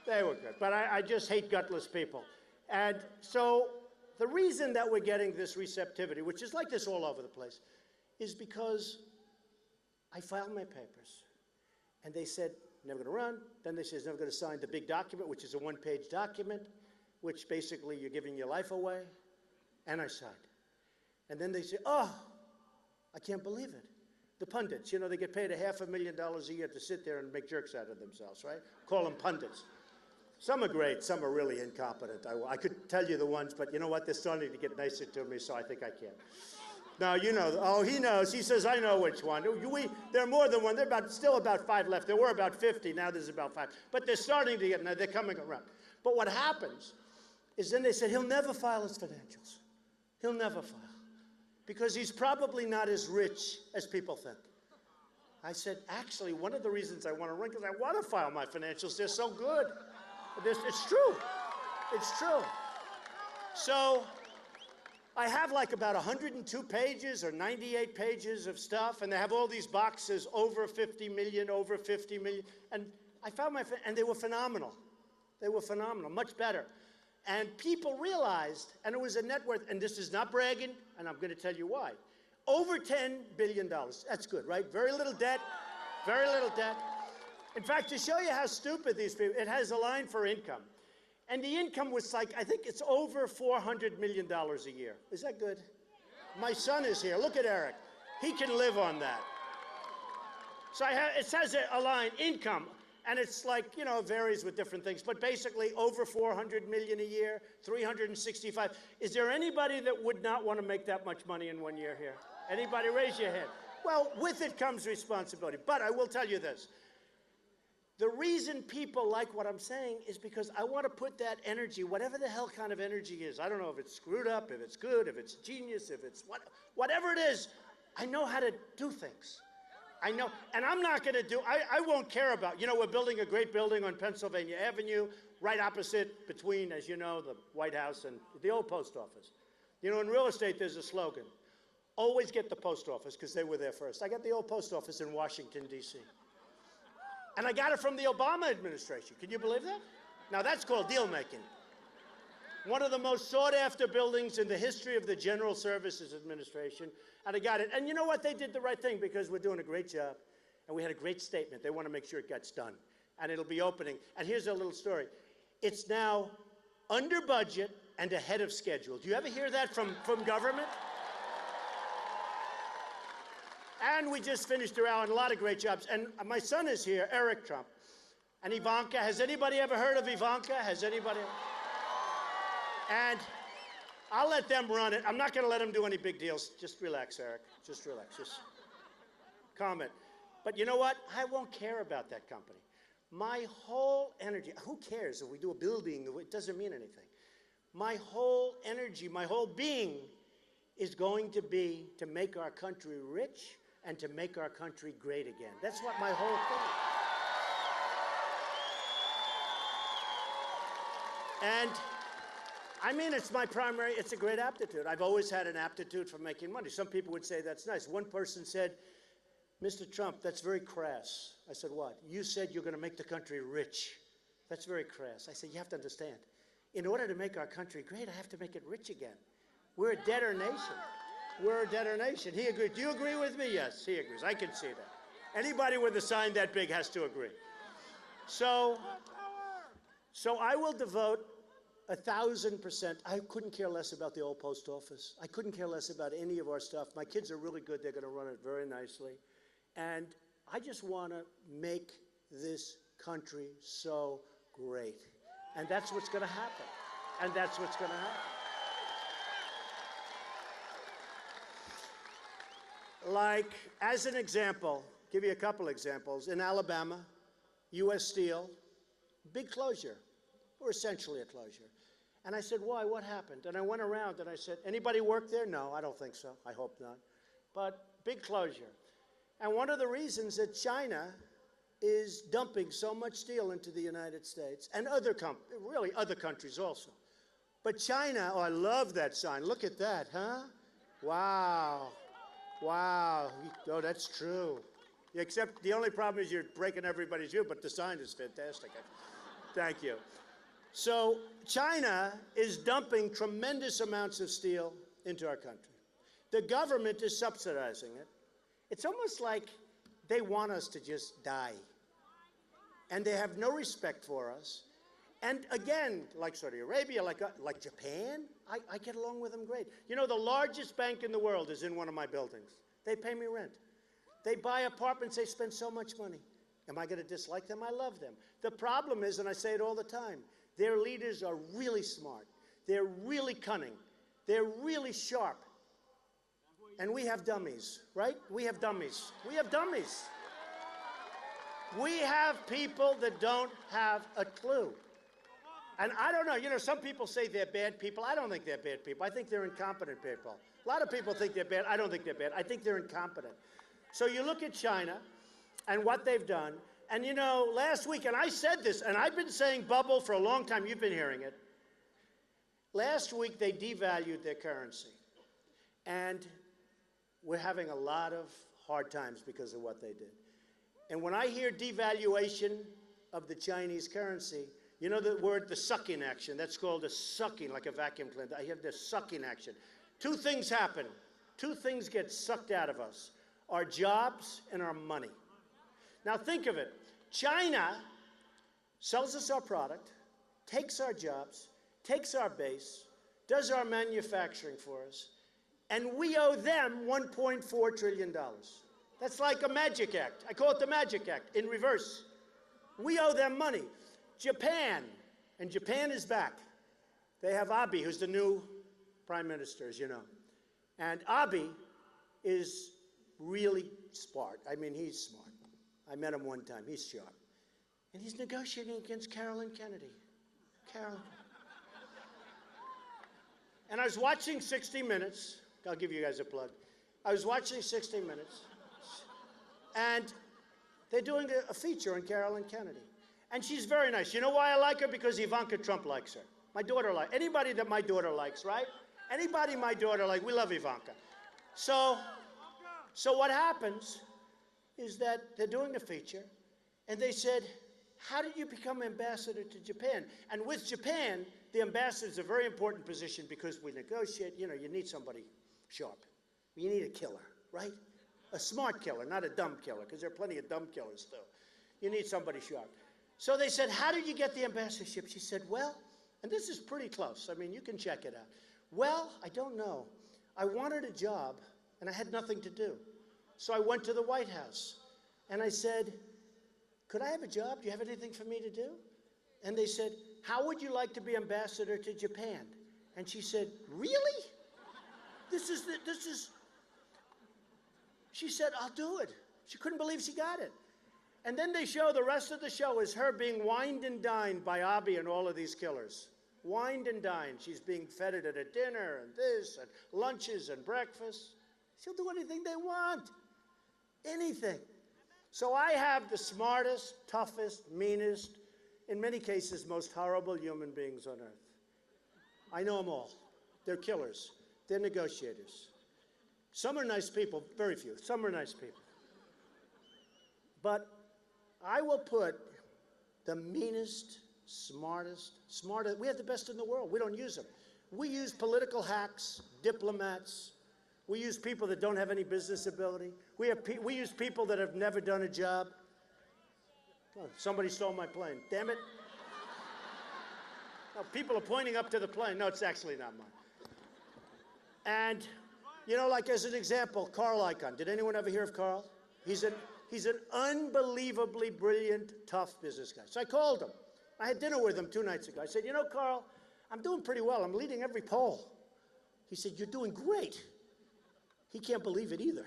They were good. But I just hate gutless people. And so the reason that we're getting this receptivity, which is like this all over the place, is because I filed my papers. And they said, never going to run. Then they said, never going to sign the big document, which is a one-page document, which basically you're giving your life away. And I signed. And then they say, oh, I can't believe it. The pundits, you know, they get paid $500,000 a year to sit there and make jerks out of themselves, right? Call them pundits. Some are great, some are really incompetent. I could tell you the ones, but you know what? They're starting to get nicer to me, so I think I can. Now, you know, oh, he knows. He says, I know which one. There are more than one. There are still about 5 left. There were about 50. Now there's about 5. But they're starting to get, now they're coming around. But what happens is then they said, he'll never file his financials. He'll never file. Because he's probably not as rich as people think. I said, actually, one of the reasons I want to run, because I want to file my financials. They're so good. It's true. It's true. So I have like about 102 pages or 98 pages of stuff, and they have all these boxes, over 50 million, over 50 million. And I found and they were phenomenal. They were phenomenal, much better. And people realized, and it was a net worth, and this is not bragging, and I'm going to tell you why. Over $10 billion. That's good, right? Very little debt. Very little debt. In fact, to show you how stupid these people, it has a line for income. And the income was like, I think it's over $400 million a year. Is that good? My son is here. Look at Eric. He can live on that. So it says a line, income. And it's like, you know, it varies with different things. But basically, over $400 million a year, 365. Is there anybody that would not want to make that much money in 1 year here? Anybody? Raise your hand. Well, with it comes responsibility. But I will tell you this. The reason people like what I'm saying is because I want to put that energy, whatever the hell kind of energy is, I don't know if it's screwed up, if it's good, if it's genius, if it's whatever it is, I know how to do things. I know, and I'm not going to do, I won't care about, you know, we're building a great building on Pennsylvania Avenue, right opposite between, as you know, the White House and the old post office. You know, in real estate, there's a slogan, always get the post office, because they were there first. I got the old post office in Washington, D.C. And I got it from the Obama administration. Can you believe that? Now, that's called deal-making. One of the most sought-after buildings in the history of the General Services Administration, and I got it. And you know what? They did the right thing because we're doing a great job, and we had a great statement. They want to make sure it gets done, and it'll be opening. And here's a little story. It's now under budget and ahead of schedule. Do you ever hear that from government? And we just finished around a lot of great jobs. And my son is here, Eric Trump, and Ivanka. Has anybody ever heard of Ivanka? Has anybody? And I'll let them run it. I'm not going to let them do any big deals. Just relax, Eric. Just relax. Just comment. But you know what? I won't care about that company. My whole energy, who cares if we do a building? It doesn't mean anything. My whole energy, my whole being is going to be to make our country rich and to make our country great again. That's what my whole thing is. And I mean, it's my primary, it's a great aptitude. I've always had an aptitude for making money. Some people would say that's nice. One person said, Mr. Trump, that's very crass. I said, what? You said you're going to make the country rich. That's very crass. I said, you have to understand. In order to make our country great, I have to make it rich again. We're a debtor nation. We're a debtor nation. He agrees. Do you agree with me? Yes, he agrees. I can see that. Anybody with a sign that big has to agree. So I will devote 1,000%. I couldn't care less about the old post office. I couldn't care less about any of our stuff. My kids are really good. They're going to run it very nicely. And I just want to make this country so great. And that's what's going to happen. And that's what's going to happen. Like, as an example, give you a couple examples. In Alabama, U.S. Steel, big closure, or essentially a closure. And I said, why? What happened? And I went around and I said, anybody work there? No, I don't think so. I hope not. But big closure. And one of the reasons that China is dumping so much steel into the United States, and other countries also. But China, oh, I love that sign. Look at that, huh? Wow. Wow. Oh, that's true. Except the only problem is you're breaking everybody's view, but the sign is fantastic. Thank you. So China is dumping tremendous amounts of steel into our country. The government is subsidizing it. It's almost like they want us to just die. And they have no respect for us. And again, like Saudi Arabia, like Japan, I get along with them great. You know, the largest bank in the world is in one of my buildings. They pay me rent. They buy apartments, they spend so much money. Am I going to dislike them? I love them. The problem is, and I say it all the time, their leaders are really smart. They're really cunning. They're really sharp. And we have dummies, right? We have dummies. We have dummies. We have people that don't have a clue. And I don't know, you know, some people say they're bad people. I don't think they're bad people. I think they're incompetent people. A lot of people think they're bad. I don't think they're bad. I think they're incompetent. So you look at China and what they've done. And, you know, last week, and I said this, and I've been saying bubble for a long time. You've been hearing it. Last week, they devalued their currency. And we're having a lot of hard times because of what they did. And when I hear devaluation of the Chinese currency, you know the word, the sucking action. That's called a sucking, like a vacuum cleaner. I have the sucking action. Two things happen. Two things get sucked out of us. Our jobs and our money. Now think of it. China sells us our product, takes our jobs, takes our base, does our manufacturing for us, and we owe them $1.4 trillion. That's like a magic act. I call it the magic act in reverse. We owe them money. Japan, and Japan is back. They have Abe, who's the new prime minister, as you know. And Abe is really smart. I mean, he's smart. I met him one time. He's sharp. And he's negotiating against Carolyn Kennedy. Carolyn. And I was watching 60 Minutes. I'll give you guys a plug. I was watching 60 Minutes. And they're doing a feature on Carolyn Kennedy. And she's very nice. You know why I like her? Because Ivanka Trump likes her. My daughter likes anybody that my daughter likes, right? Anybody my daughter likes, we love Ivanka. So what happens is that they're doing a feature, and they said, how did you become ambassador to Japan? And with Japan, the ambassador is a very important position because we negotiate. You know, you need somebody sharp. You need a killer, right? A smart killer, not a dumb killer, because there are plenty of dumb killers, too. You need somebody sharp. So they said, how did you get the ambassadorship? She said, well, and this is pretty close. I mean, you can check it out. Well, I don't know. I wanted a job, and I had nothing to do. So I went to the White House, and I said, could I have a job? Do you have anything for me to do? And they said, how would you like to be ambassador to Japan? And she said, really? She said, I'll do it. She couldn't believe she got it. And then they show, the rest of the show is her being wined and dined by Abe and all of these killers. Wined and dined. She's being feted at a dinner and this and lunches and breakfast. She'll do anything they want. Anything. So I have the smartest, toughest, meanest, in many cases, most horrible human beings on earth. I know them all. They're killers. They're negotiators. Some are nice people, very few. Some are nice people. But I will put the meanest, smartest, we have the best in the world. We don't use them. We use political hacks, diplomats. We use people that don't have any business ability. We use people that have never done a job. Oh, somebody stole my plane. Damn it. No, people are pointing up to the plane. No, it's actually not mine. And, you know, like as an example, Carl Icahn. Did anyone ever hear of Carl? He's an unbelievably brilliant, tough business guy. So I called him. I had dinner with him 2 nights ago. I said, you know, Carl, I'm doing pretty well. I'm leading every poll. He said, you're doing great. He can't believe it either.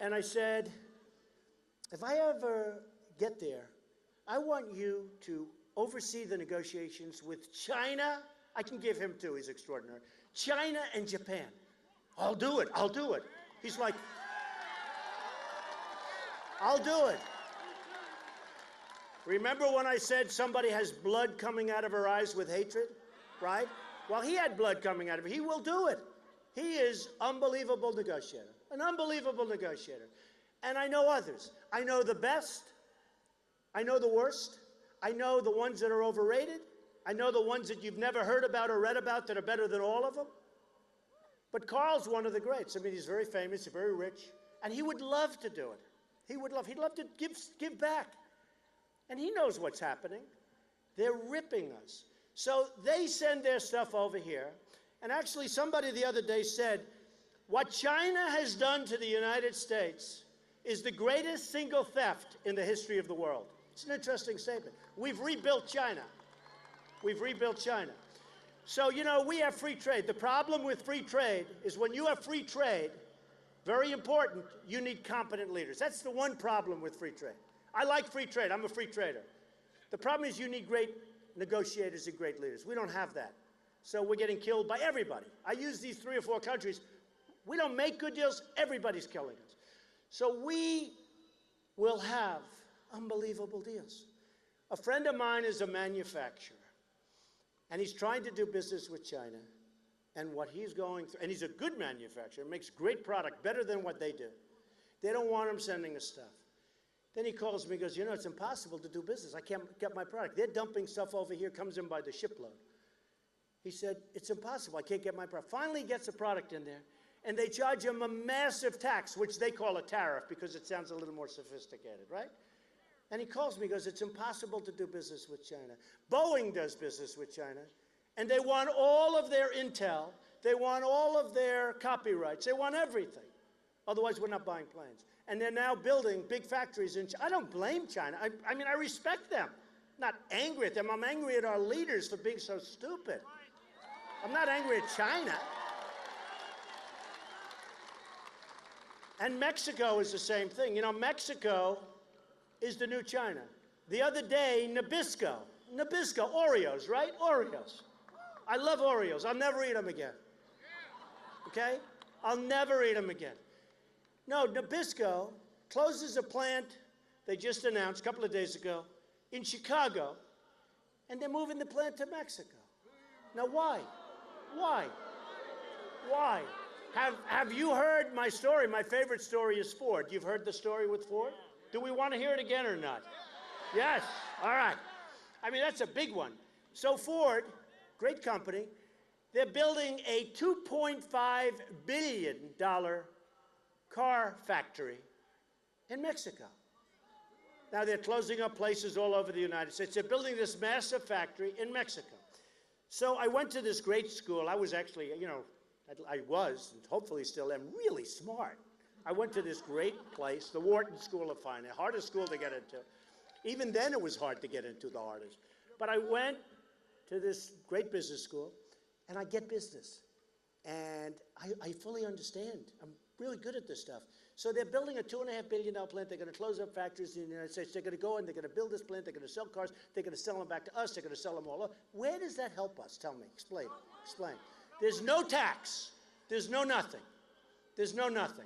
And I said, if I ever get there, I want you to oversee the negotiations with China. I can give him 2. He's extraordinary. China and Japan. I'll do it. I'll do it. He's like, I'll do it. Remember when I said somebody has blood coming out of her eyes with hatred, right? Well, he had blood coming out of her. He will do it. He is unbelievable negotiator, an unbelievable negotiator. And I know others. I know the best. I know the worst. I know the ones that are overrated. I know the ones that you've never heard about or read about that are better than all of them. But Carl's one of the greats. I mean, he's very famous, he's very rich, and he would love to do it. He'd love to give back. And he knows what's happening. They're ripping us. So they send their stuff over here. And actually, somebody the other day said, what China has done to the United States is the greatest single theft in the history of the world. It's an interesting statement. We've rebuilt China. We've rebuilt China. So, you know, we have free trade. The problem with free trade is when you have free trade, very important, you need competent leaders. That's the one problem with free trade. I like free trade. I'm a free trader. The problem is you need great negotiators and great leaders. We don't have that. So we're getting killed by everybody. I use these 3 or 4 countries. We don't make good deals. Everybody's killing us. So we will have unbelievable deals. A friend of mine is a manufacturer, and he's trying to do business with China. And what he's going through, and he's a good manufacturer, makes great product, better than what they do. They don't want him sending us stuff. Then he calls me and goes, you know, it's impossible to do business. I can't get my product. They're dumping stuff over here, comes in by the shipload. He said, it's impossible. I can't get my product. Finally, he gets a product in there, and they charge him a massive tax, which they call a tariff because it sounds a little more sophisticated, right? And he calls me and goes, it's impossible to do business with China. Boeing does business with China, and they want all of their intel. They want all of their copyrights. They want everything. Otherwise, we're not buying planes. And they're now building big factories in China. I don't blame China. I mean, I respect them. I'm not angry at them. I'm angry at our leaders for being so stupid. I'm not angry at China. And Mexico is the same thing. You know, Mexico is the new China. The other day, Nabisco, Oreos, right? Oreos. I love Oreos. I'll never eat them again. Okay? I'll never eat them again. No, Nabisco closes a plant they just announced a couple of days ago in Chicago, and they're moving the plant to Mexico. Now, why? Why? Why? Have you heard my story? My favorite story is Ford. You've heard the story with Ford? Do we want to hear it again or not? Yes. All right. I mean, that's a big one. So Ford, great company, they're building a $2.5 billion car factory in Mexico. Now they're closing up places all over the United States. They're building this massive factory in Mexico. So I went to this great school. I was actually, you know, I was, and hopefully still am, really smart. I went to this great place, the Wharton School of Finance, hardest school to get into. Even then it was hard to get into, the hardest. But I went to this great business school, and I get business. And I fully understand. I'm really good at this stuff. So they're building a $2.5 billion plant. They're going to close up factories in the United States. They're going to go and they're going to build this plant. They're going to sell cars. They're going to sell them back to us. They're going to sell them all up. Where does that help us? Tell me. Explain. Explain. There's no tax. There's no nothing. There's no nothing.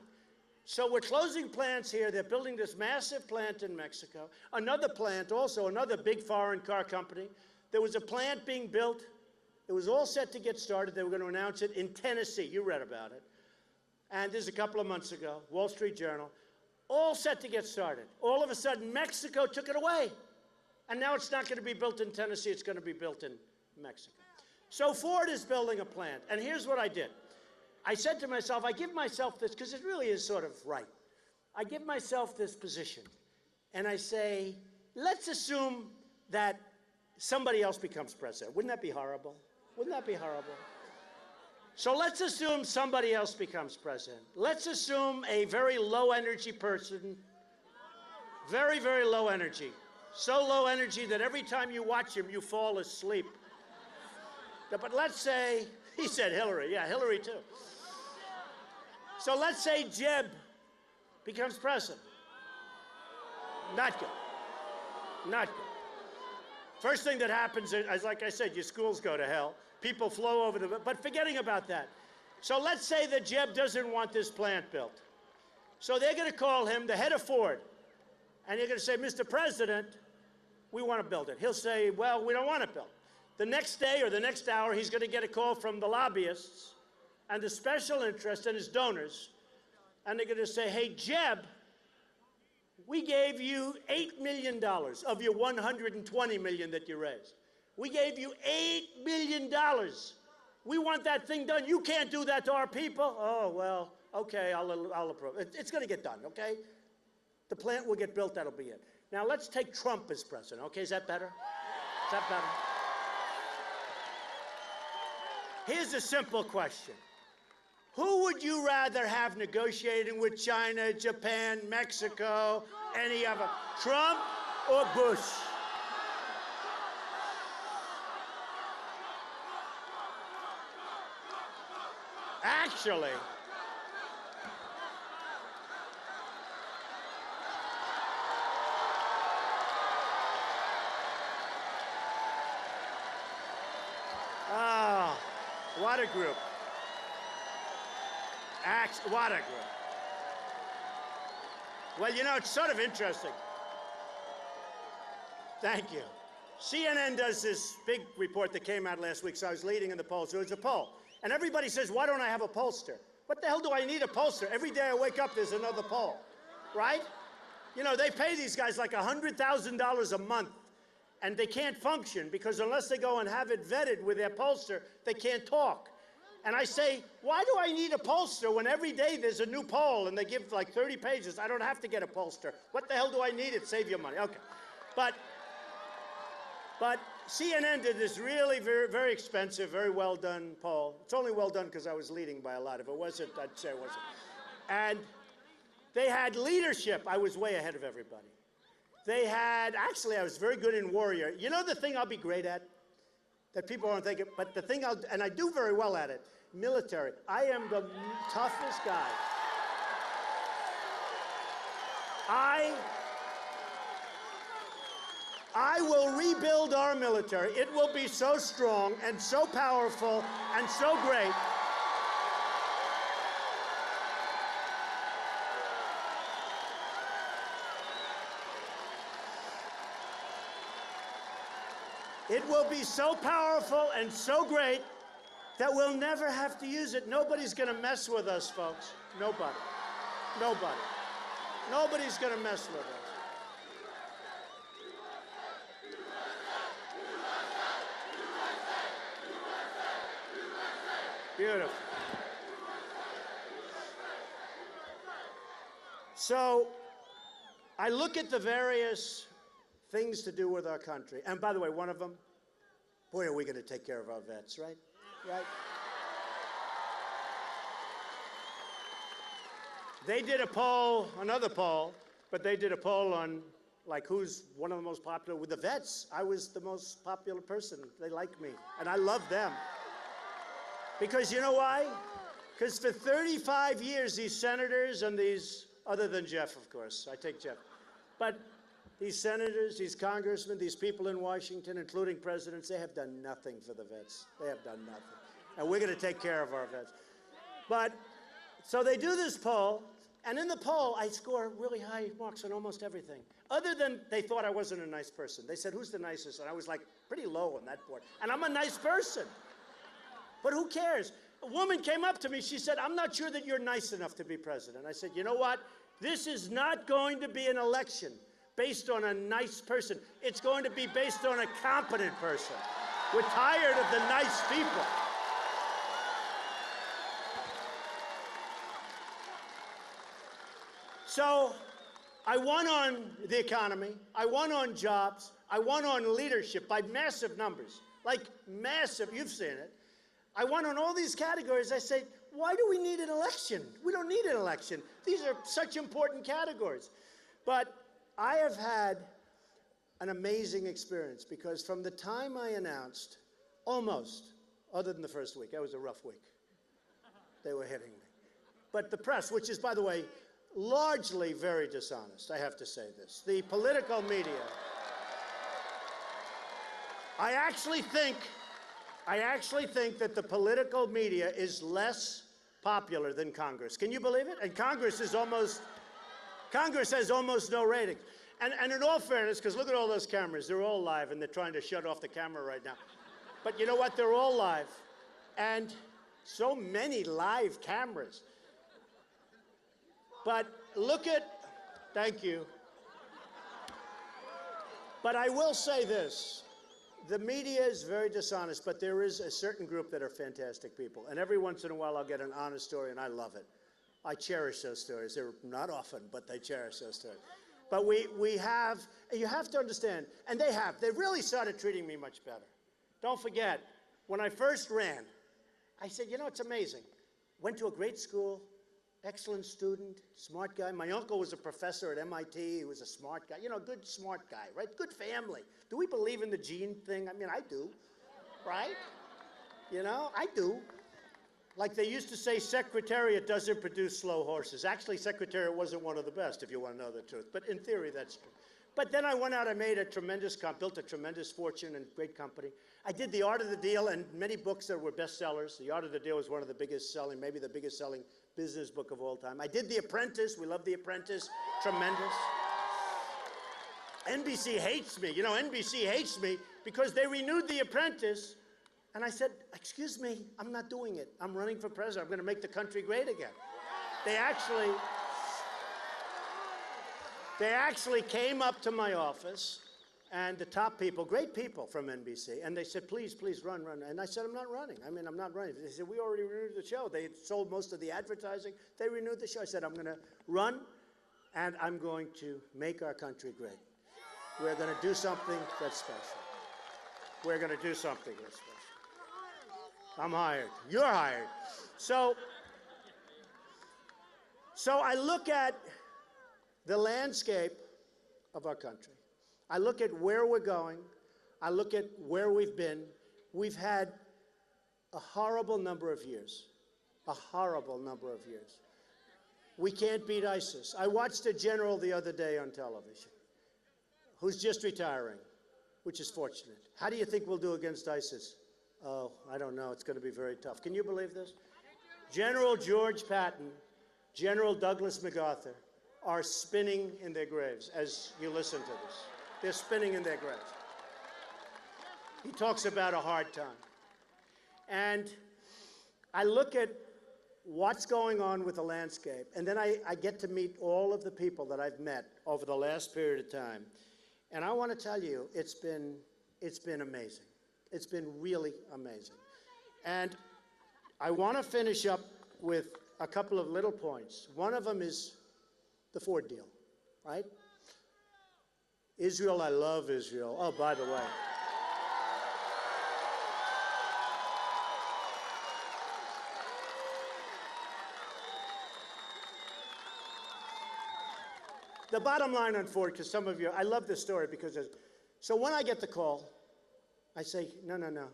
So we're closing plants here. They're building this massive plant in Mexico. Another plant also, another big foreign car company. There was a plant being built. It was all set to get started. They were going to announce it in Tennessee. You read about it. And this is a couple of months ago, Wall Street Journal, all set to get started. All of a sudden, Mexico took it away. And now it's not going to be built in Tennessee. It's going to be built in Mexico. So Ford is building a plant. And here's what I did. I said to myself, I give myself this, because it really is sort of right. I give myself this position. And I say, let's assume that somebody else becomes president. Wouldn't that be horrible? Wouldn't that be horrible? So let's assume somebody else becomes president. Let's assume a very low energy person, very, very low energy. So low energy that every time you watch him, you fall asleep. But let's say, he said Hillary, yeah, Hillary too. So let's say Jeb becomes president. Not good. Not good. First thing that happens is, like I said, your schools go to hell. People flow over but forgetting about that. So let's say that Jeb doesn't want this plant built. So they're going to call him the head of Ford. And they're going to say, Mr. President, we want to build it. He'll say, well, we don't want it built. The next day or the next hour, he's going to get a call from the lobbyists. and the special interest and his donors, and they're going to say, hey, Jeb, we gave you $8 million of your $120 million that you raised. We gave you $8 million. We want that thing done. You can't do that to our people. Oh, well, okay, I'll approve. It's going to get done, okay? The plant will get built, that'll be it. Now, let's take Trump as president, okay? Is that better? Is that better? Here's a simple question. Who would you rather have negotiating with China, Japan, Mexico, any other, Trump or Bush? Actually, what a group. What a group. Well, you know, it's sort of interesting. Thank you. CNN does this big report that came out last week, so I was leading in the polls. So it was a poll. And everybody says, why don't I have a pollster? What the hell do I need a pollster? Every day I wake up, there's another poll, right? You know, they pay these guys like $100,000 a month, and they can't function because unless they go and have it vetted with their pollster, they can't talk. And I say, why do I need a pollster when every day there's a new poll and they give like 30 pages? I don't have to get a pollster. What the hell do I need it? Save your money. Okay. But CNN did this really very, very expensive, very well done poll. It's only well done because I was leading by a lot. If it wasn't, I'd say it wasn't. And they had leadership. I was way ahead of everybody. They had, actually, I was very good in warrior. You know the thing I'll be great at? That people aren't thinking, but the thing and I do very well at it, military. I am the toughest guy. I will rebuild our military. It will be so strong and so powerful and so great. It will be so powerful and so great that we'll never have to use it. Nobody's going to mess with us, folks. Nobody. Nobody. Nobody's going to mess with us. Beautiful. So I look at the various things to do with our country. And by the way, one of them, boy, are we going to take care of our vets, right? Right? They did a poll, another poll, but they did a poll on like who's one of the most popular with the vets. I was the most popular person. They like me, and I love them. Because you know why? Because for 35 years, these senators and these, other than Jeff, of course, I take Jeff, but these senators, these congressmen, these people in Washington, including presidents, they have done nothing for the vets. They have done nothing. And we're going to take care of our vets. But, so they do this poll, and in the poll, I score really high marks on almost everything. Other than they thought I wasn't a nice person. They said, who's the nicest? And I was like pretty low on that board. And I'm a nice person. But who cares? A woman came up to me. She said, I'm not sure that you're nice enough to be president. I said, you know what? This is not going to be an election based on a nice person. It's going to be based on a competent person. We're tired of the nice people. So I won on the economy. I won on jobs. I won on leadership by massive numbers, like massive. You've seen it. I won on all these categories. I say, why do we need an election? We don't need an election. These are such important categories. But I have had an amazing experience because from the time I announced, almost, other than the first week, that was a rough week. They were hitting me. But the press, which is, by the way, largely very dishonest, I have to say this. The political media, I actually think that the political media is less popular than Congress. Can you believe it? And Congress has almost no ratings. And in all fairness, because look at all those cameras, they're all live, and they're trying to shut off the camera right now. But you know what? They're all live. And So many live cameras. But look at, thank you. But I will say this. The media is very dishonest, but there is a certain group that are fantastic people. And every once in a while, I'll get an honest story, and I love it. I cherish those stories. They're not often, but they cherish those stories. But we have, you have to understand, and they've really started treating me much better. Don't forget, when I first ran, I said, you know, it's amazing. Went to a great school, excellent student, smart guy. My uncle was a professor at MIT. He was a smart guy. You know, good, smart guy, right? Good family. Do we believe in the gene thing? I mean, I do, right? You know, I do. Like they used to say, Secretariat doesn't produce slow horses. Actually, Secretariat wasn't one of the best, if you want to know the truth. But in theory, that's true. But then I went out, I made a tremendous built a tremendous fortune and great company. I did The Art of the Deal and many books that were bestsellers. The Art of the Deal was one of the biggest selling, maybe the biggest selling business book of all time. I did The Apprentice. We love The Apprentice. Tremendous. NBC hates me. You know, NBC hates me because they renewed The Apprentice. And I said, excuse me, I'm not doing it. I'm running for president. I'm going to make the country great again. They actually came up to my office, and the top people, great people from NBC, and they said, please, please run. And I said, I'm not running. I mean, I'm not running. They said, we already renewed the show. They had sold most of the advertising. They renewed the show. I said, I'm going to run, and I'm going to make our country great. We're going to do something that's special. We're going to do something that's special. I'm hired. You're hired. So I look at the landscape of our country. I look at where we're going. I look at where we've been. We've had a horrible number of years. A horrible number of years. We can't beat ISIS. I watched a general the other day on television who's just retiring, which is fortunate. How do you think we'll do against ISIS? Oh, I don't know. It's going to be very tough. Can you believe this? General George Patton, General Douglas MacArthur are spinning in their graves as you listen to this. They're spinning in their graves. He talks about a hard time. And I look at what's going on with the landscape, and then I get to meet all of the people that I've met over the last period of time. And I want to tell you, it's been amazing. It's been really amazing. And I want to finish up with a couple of little points. One of them is the Ford deal, right? Israel, I love Israel. Oh, by the way. The bottom line on Ford, because some of you, I love this story because so when I get the call, I say, no, no, no.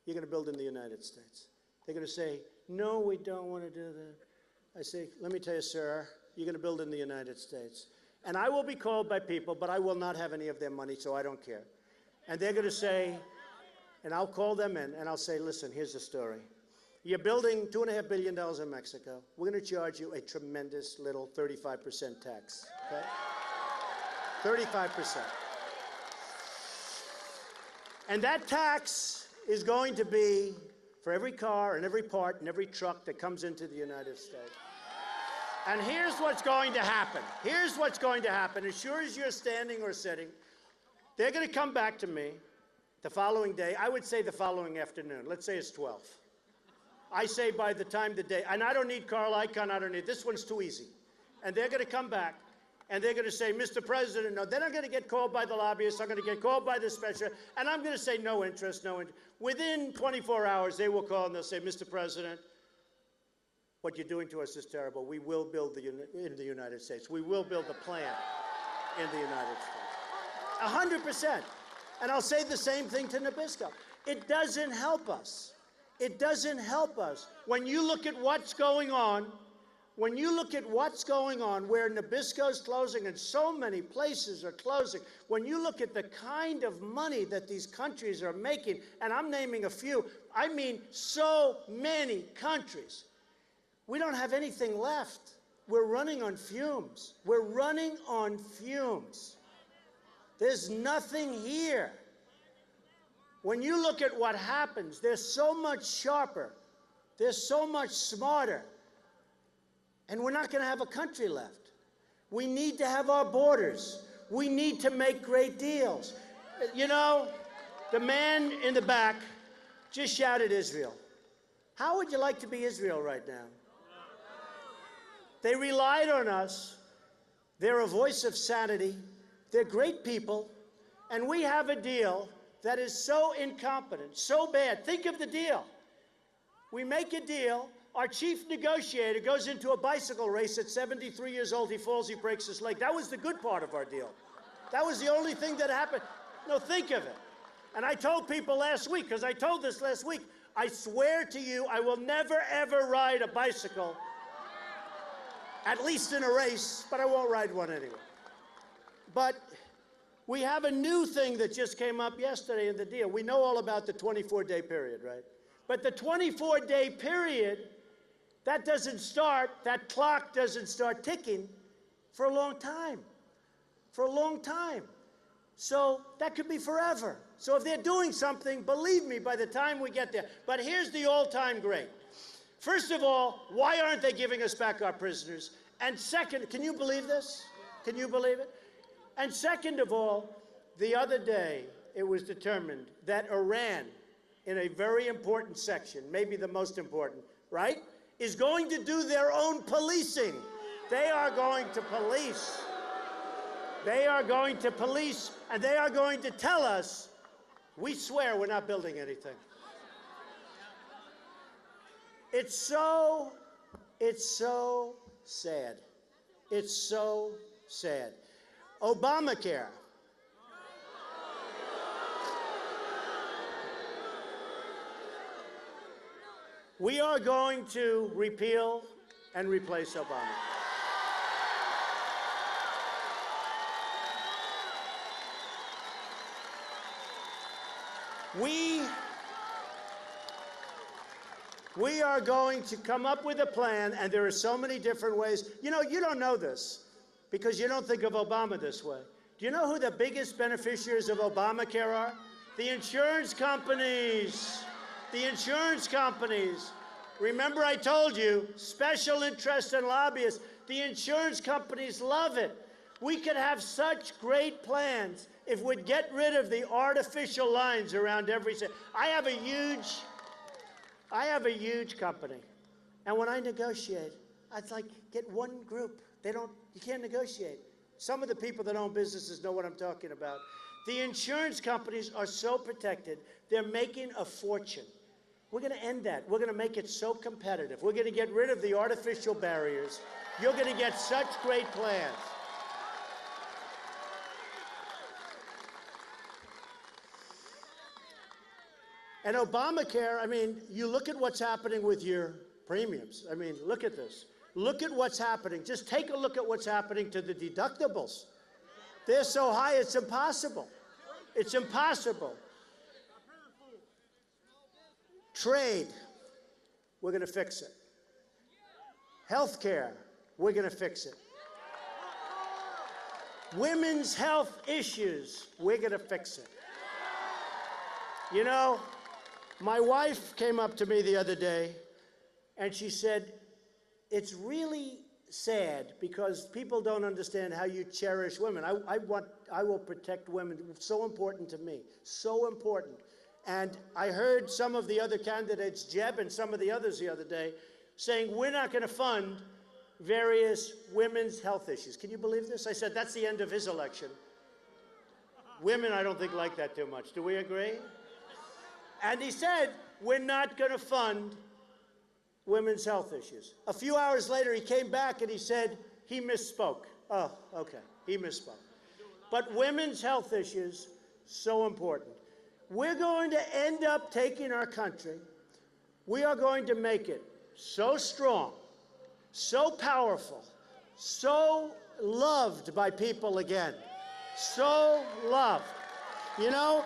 You're going to build in the United States. They're going to say, no, we don't want to do that. I say, let me tell you, sir, you're going to build in the United States. And I will be called by people, but I will not have any of their money, so I don't care. And they're going to say, and I'll call them in, and I'll say, listen, here's the story. You're building $2.5 billion in Mexico. We're going to charge you a tremendous little 35% tax, okay? 35%. And that tax is going to be for every car and every part and every truck that comes into the United States. And here's what's going to happen. Here's what's going to happen. As sure as you're standing or sitting, they're going to come back to me the following day. I would say the following afternoon. Let's say it's 12. I say by the time the day, and I don't need Carl Icahn, I don't need, this one's too easy. And they're going to come back. And they're going to say, Mr. President, no. Then I'm going to get called by the lobbyists. I'm going to get called by the special. And I'm going to say, no interest, no interest. Within 24 hours, they will call and they'll say, Mr. President, what you're doing to us is terrible. We will build in the United States. We will build a plant in the United States. 100%. And I'll say the same thing to Nabisco. It doesn't help us. It doesn't help us. When you look at what's going on, where Nabisco's closing and so many places are closing, when you look at the kind of money that these countries are making, and I'm naming a few, I mean so many countries, we don't have anything left. We're running on fumes. We're running on fumes. There's nothing here. When you look at what happens, they're so much sharper They're so much smarter. And we're not going to have a country left. We need to have our borders. We need to make great deals. You know, the man in the back just shouted Israel. How would you like to be Israel right now? They relied on us. They're a voice of sanity. They're great people. And we have a deal that is so incompetent, so bad. Think of the deal. We make a deal. Our chief negotiator goes into a bicycle race at 73 years old. He falls, he breaks his leg. That was the good part of our deal. That was the only thing that happened. No, think of it. And I told people last week, because I told this last week, I swear to you, I will never, ever ride a bicycle, at least in a race, but I won't ride one anyway. But we have a new thing that just came up yesterday in the deal. We know all about the 24-day period, right? But the 24-day period, that doesn't start, that clock doesn't start ticking for a long time. For a long time. So that could be forever. So if they're doing something, believe me, by the time we get there. But here's the all-time great. First of all, why aren't they giving us back our prisoners? And second, can you believe this? Can you believe it? And second of all, the other day, it was determined that Iran, in a very important section, maybe the most important, right, is going to do their own policing. They are going to police. They are going to police, and they are going to tell us, we swear we're not building anything. It's so sad. It's so sad. Obamacare. We are going to repeal and replace Obama. We are going to come up with a plan, and there are so many different ways. You know, you don't know this because you don't think of Obama this way. Do you know who the biggest beneficiaries of Obamacare are? The insurance companies. The insurance companies. Remember I told you, special interest and lobbyists. The insurance companies love it. We could have such great plans if we'd get rid of the artificial lines around every state. I have a huge company. And when I negotiate, it's like get one group. You can't negotiate. Some of the people that own businesses know what I'm talking about. The insurance companies are so protected. They're making a fortune. We're going to end that. We're going to make it so competitive. We're going to get rid of the artificial barriers. You're going to get such great plans. And Obamacare, I mean, you look at what's happening with your premiums. I mean, look at this. Look at what's happening. Just take a look at what's happening to the deductibles. They're so high, it's impossible. It's impossible. Trade, we're going to fix it. Health care, we're going to fix it. Women's health issues, we're going to fix it. You know, my wife came up to me the other day, and she said, it's really sad because people don't understand how you cherish women. I will protect women. It's so important to me, so important. And I heard some of the other candidates, Jeb and some of the others the other day, saying we're not going to fund various women's health issues. Can you believe this? I said that's the end of his election. Women, I don't think, like that too much. Do we agree? And he said, we're not going to fund women's health issues. A few hours later, he came back and he said he misspoke. Oh, okay, he misspoke. But women's health issues, so important. We're going to end up taking our country. We are going to make it so strong, so powerful, so loved by people again. So loved. You know,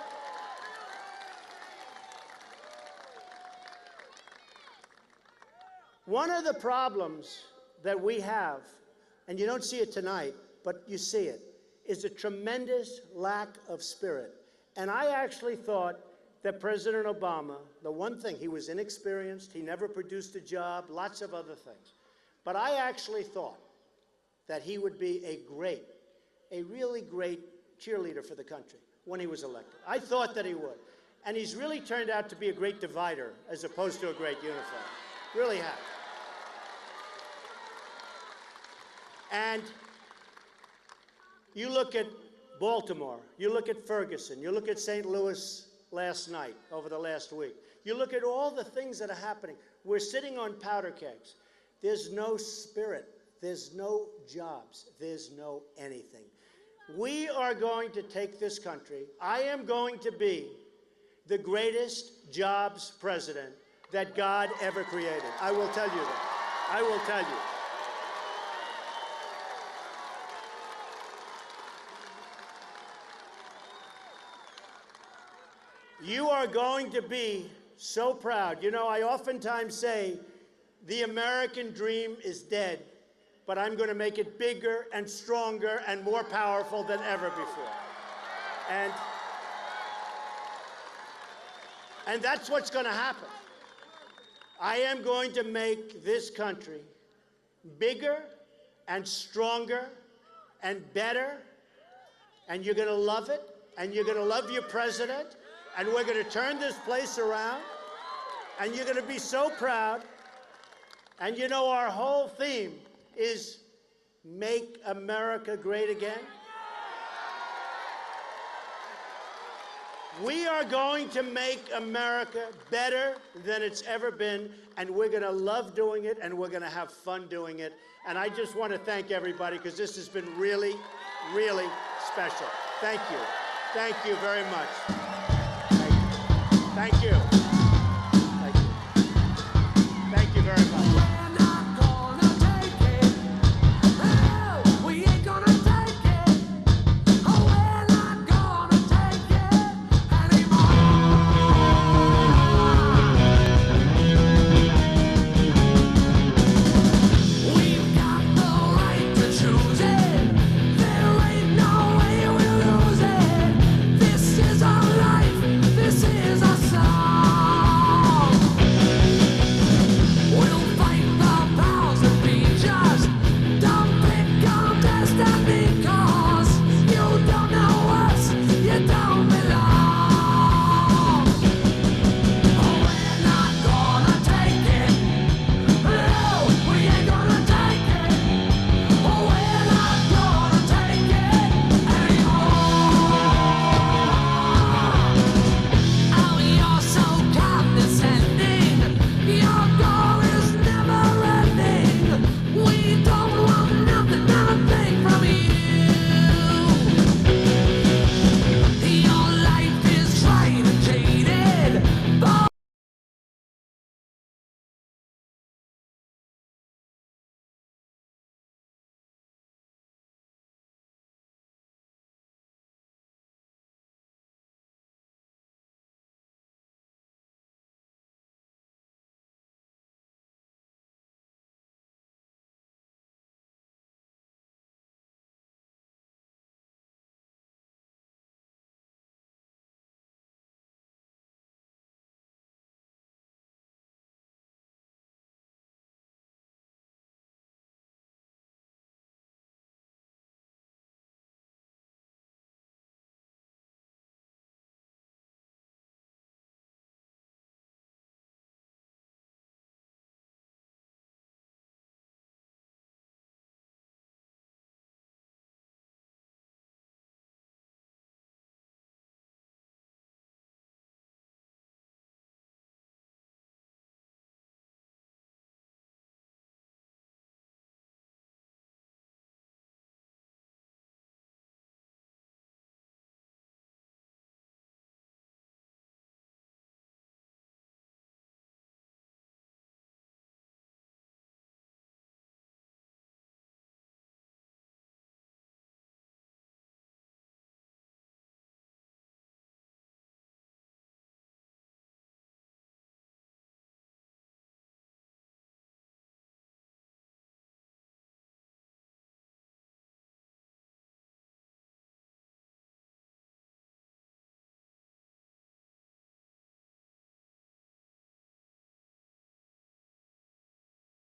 one of the problems that we have, and you don't see it tonight, but you see it, is a tremendous lack of spirit. And I actually thought that President Obama, the one thing, he was inexperienced, he never produced a job, lots of other things. But I actually thought that he would be a really great cheerleader for the country when he was elected. I thought that he would. And he's really turned out to be a great divider as opposed to a great unifier. Really has. And you look at Baltimore, you look at Ferguson, you look at St. Louis last night, over the last week. You look at all the things that are happening. We're sitting on powder kegs. There's no spirit. There's no jobs. There's no anything. We are going to take this country. I am going to be the greatest jobs president that God ever created. I will tell you that. I will tell you. You are going to be so proud. You know, I oftentimes say the American dream is dead, but I'm going to make it bigger and stronger and more powerful than ever before. And that's what's going to happen. I am going to make this country bigger and stronger and better, and you're going to love it, and you're going to love your president, and we're going to turn this place around, and you're going to be so proud. And you know, our whole theme is Make America Great Again. We are going to make America better than it's ever been, and we're going to love doing it, and we're going to have fun doing it. And I just want to thank everybody, because this has been really, really special. Thank you. Thank you very much. Thank you. Thank you.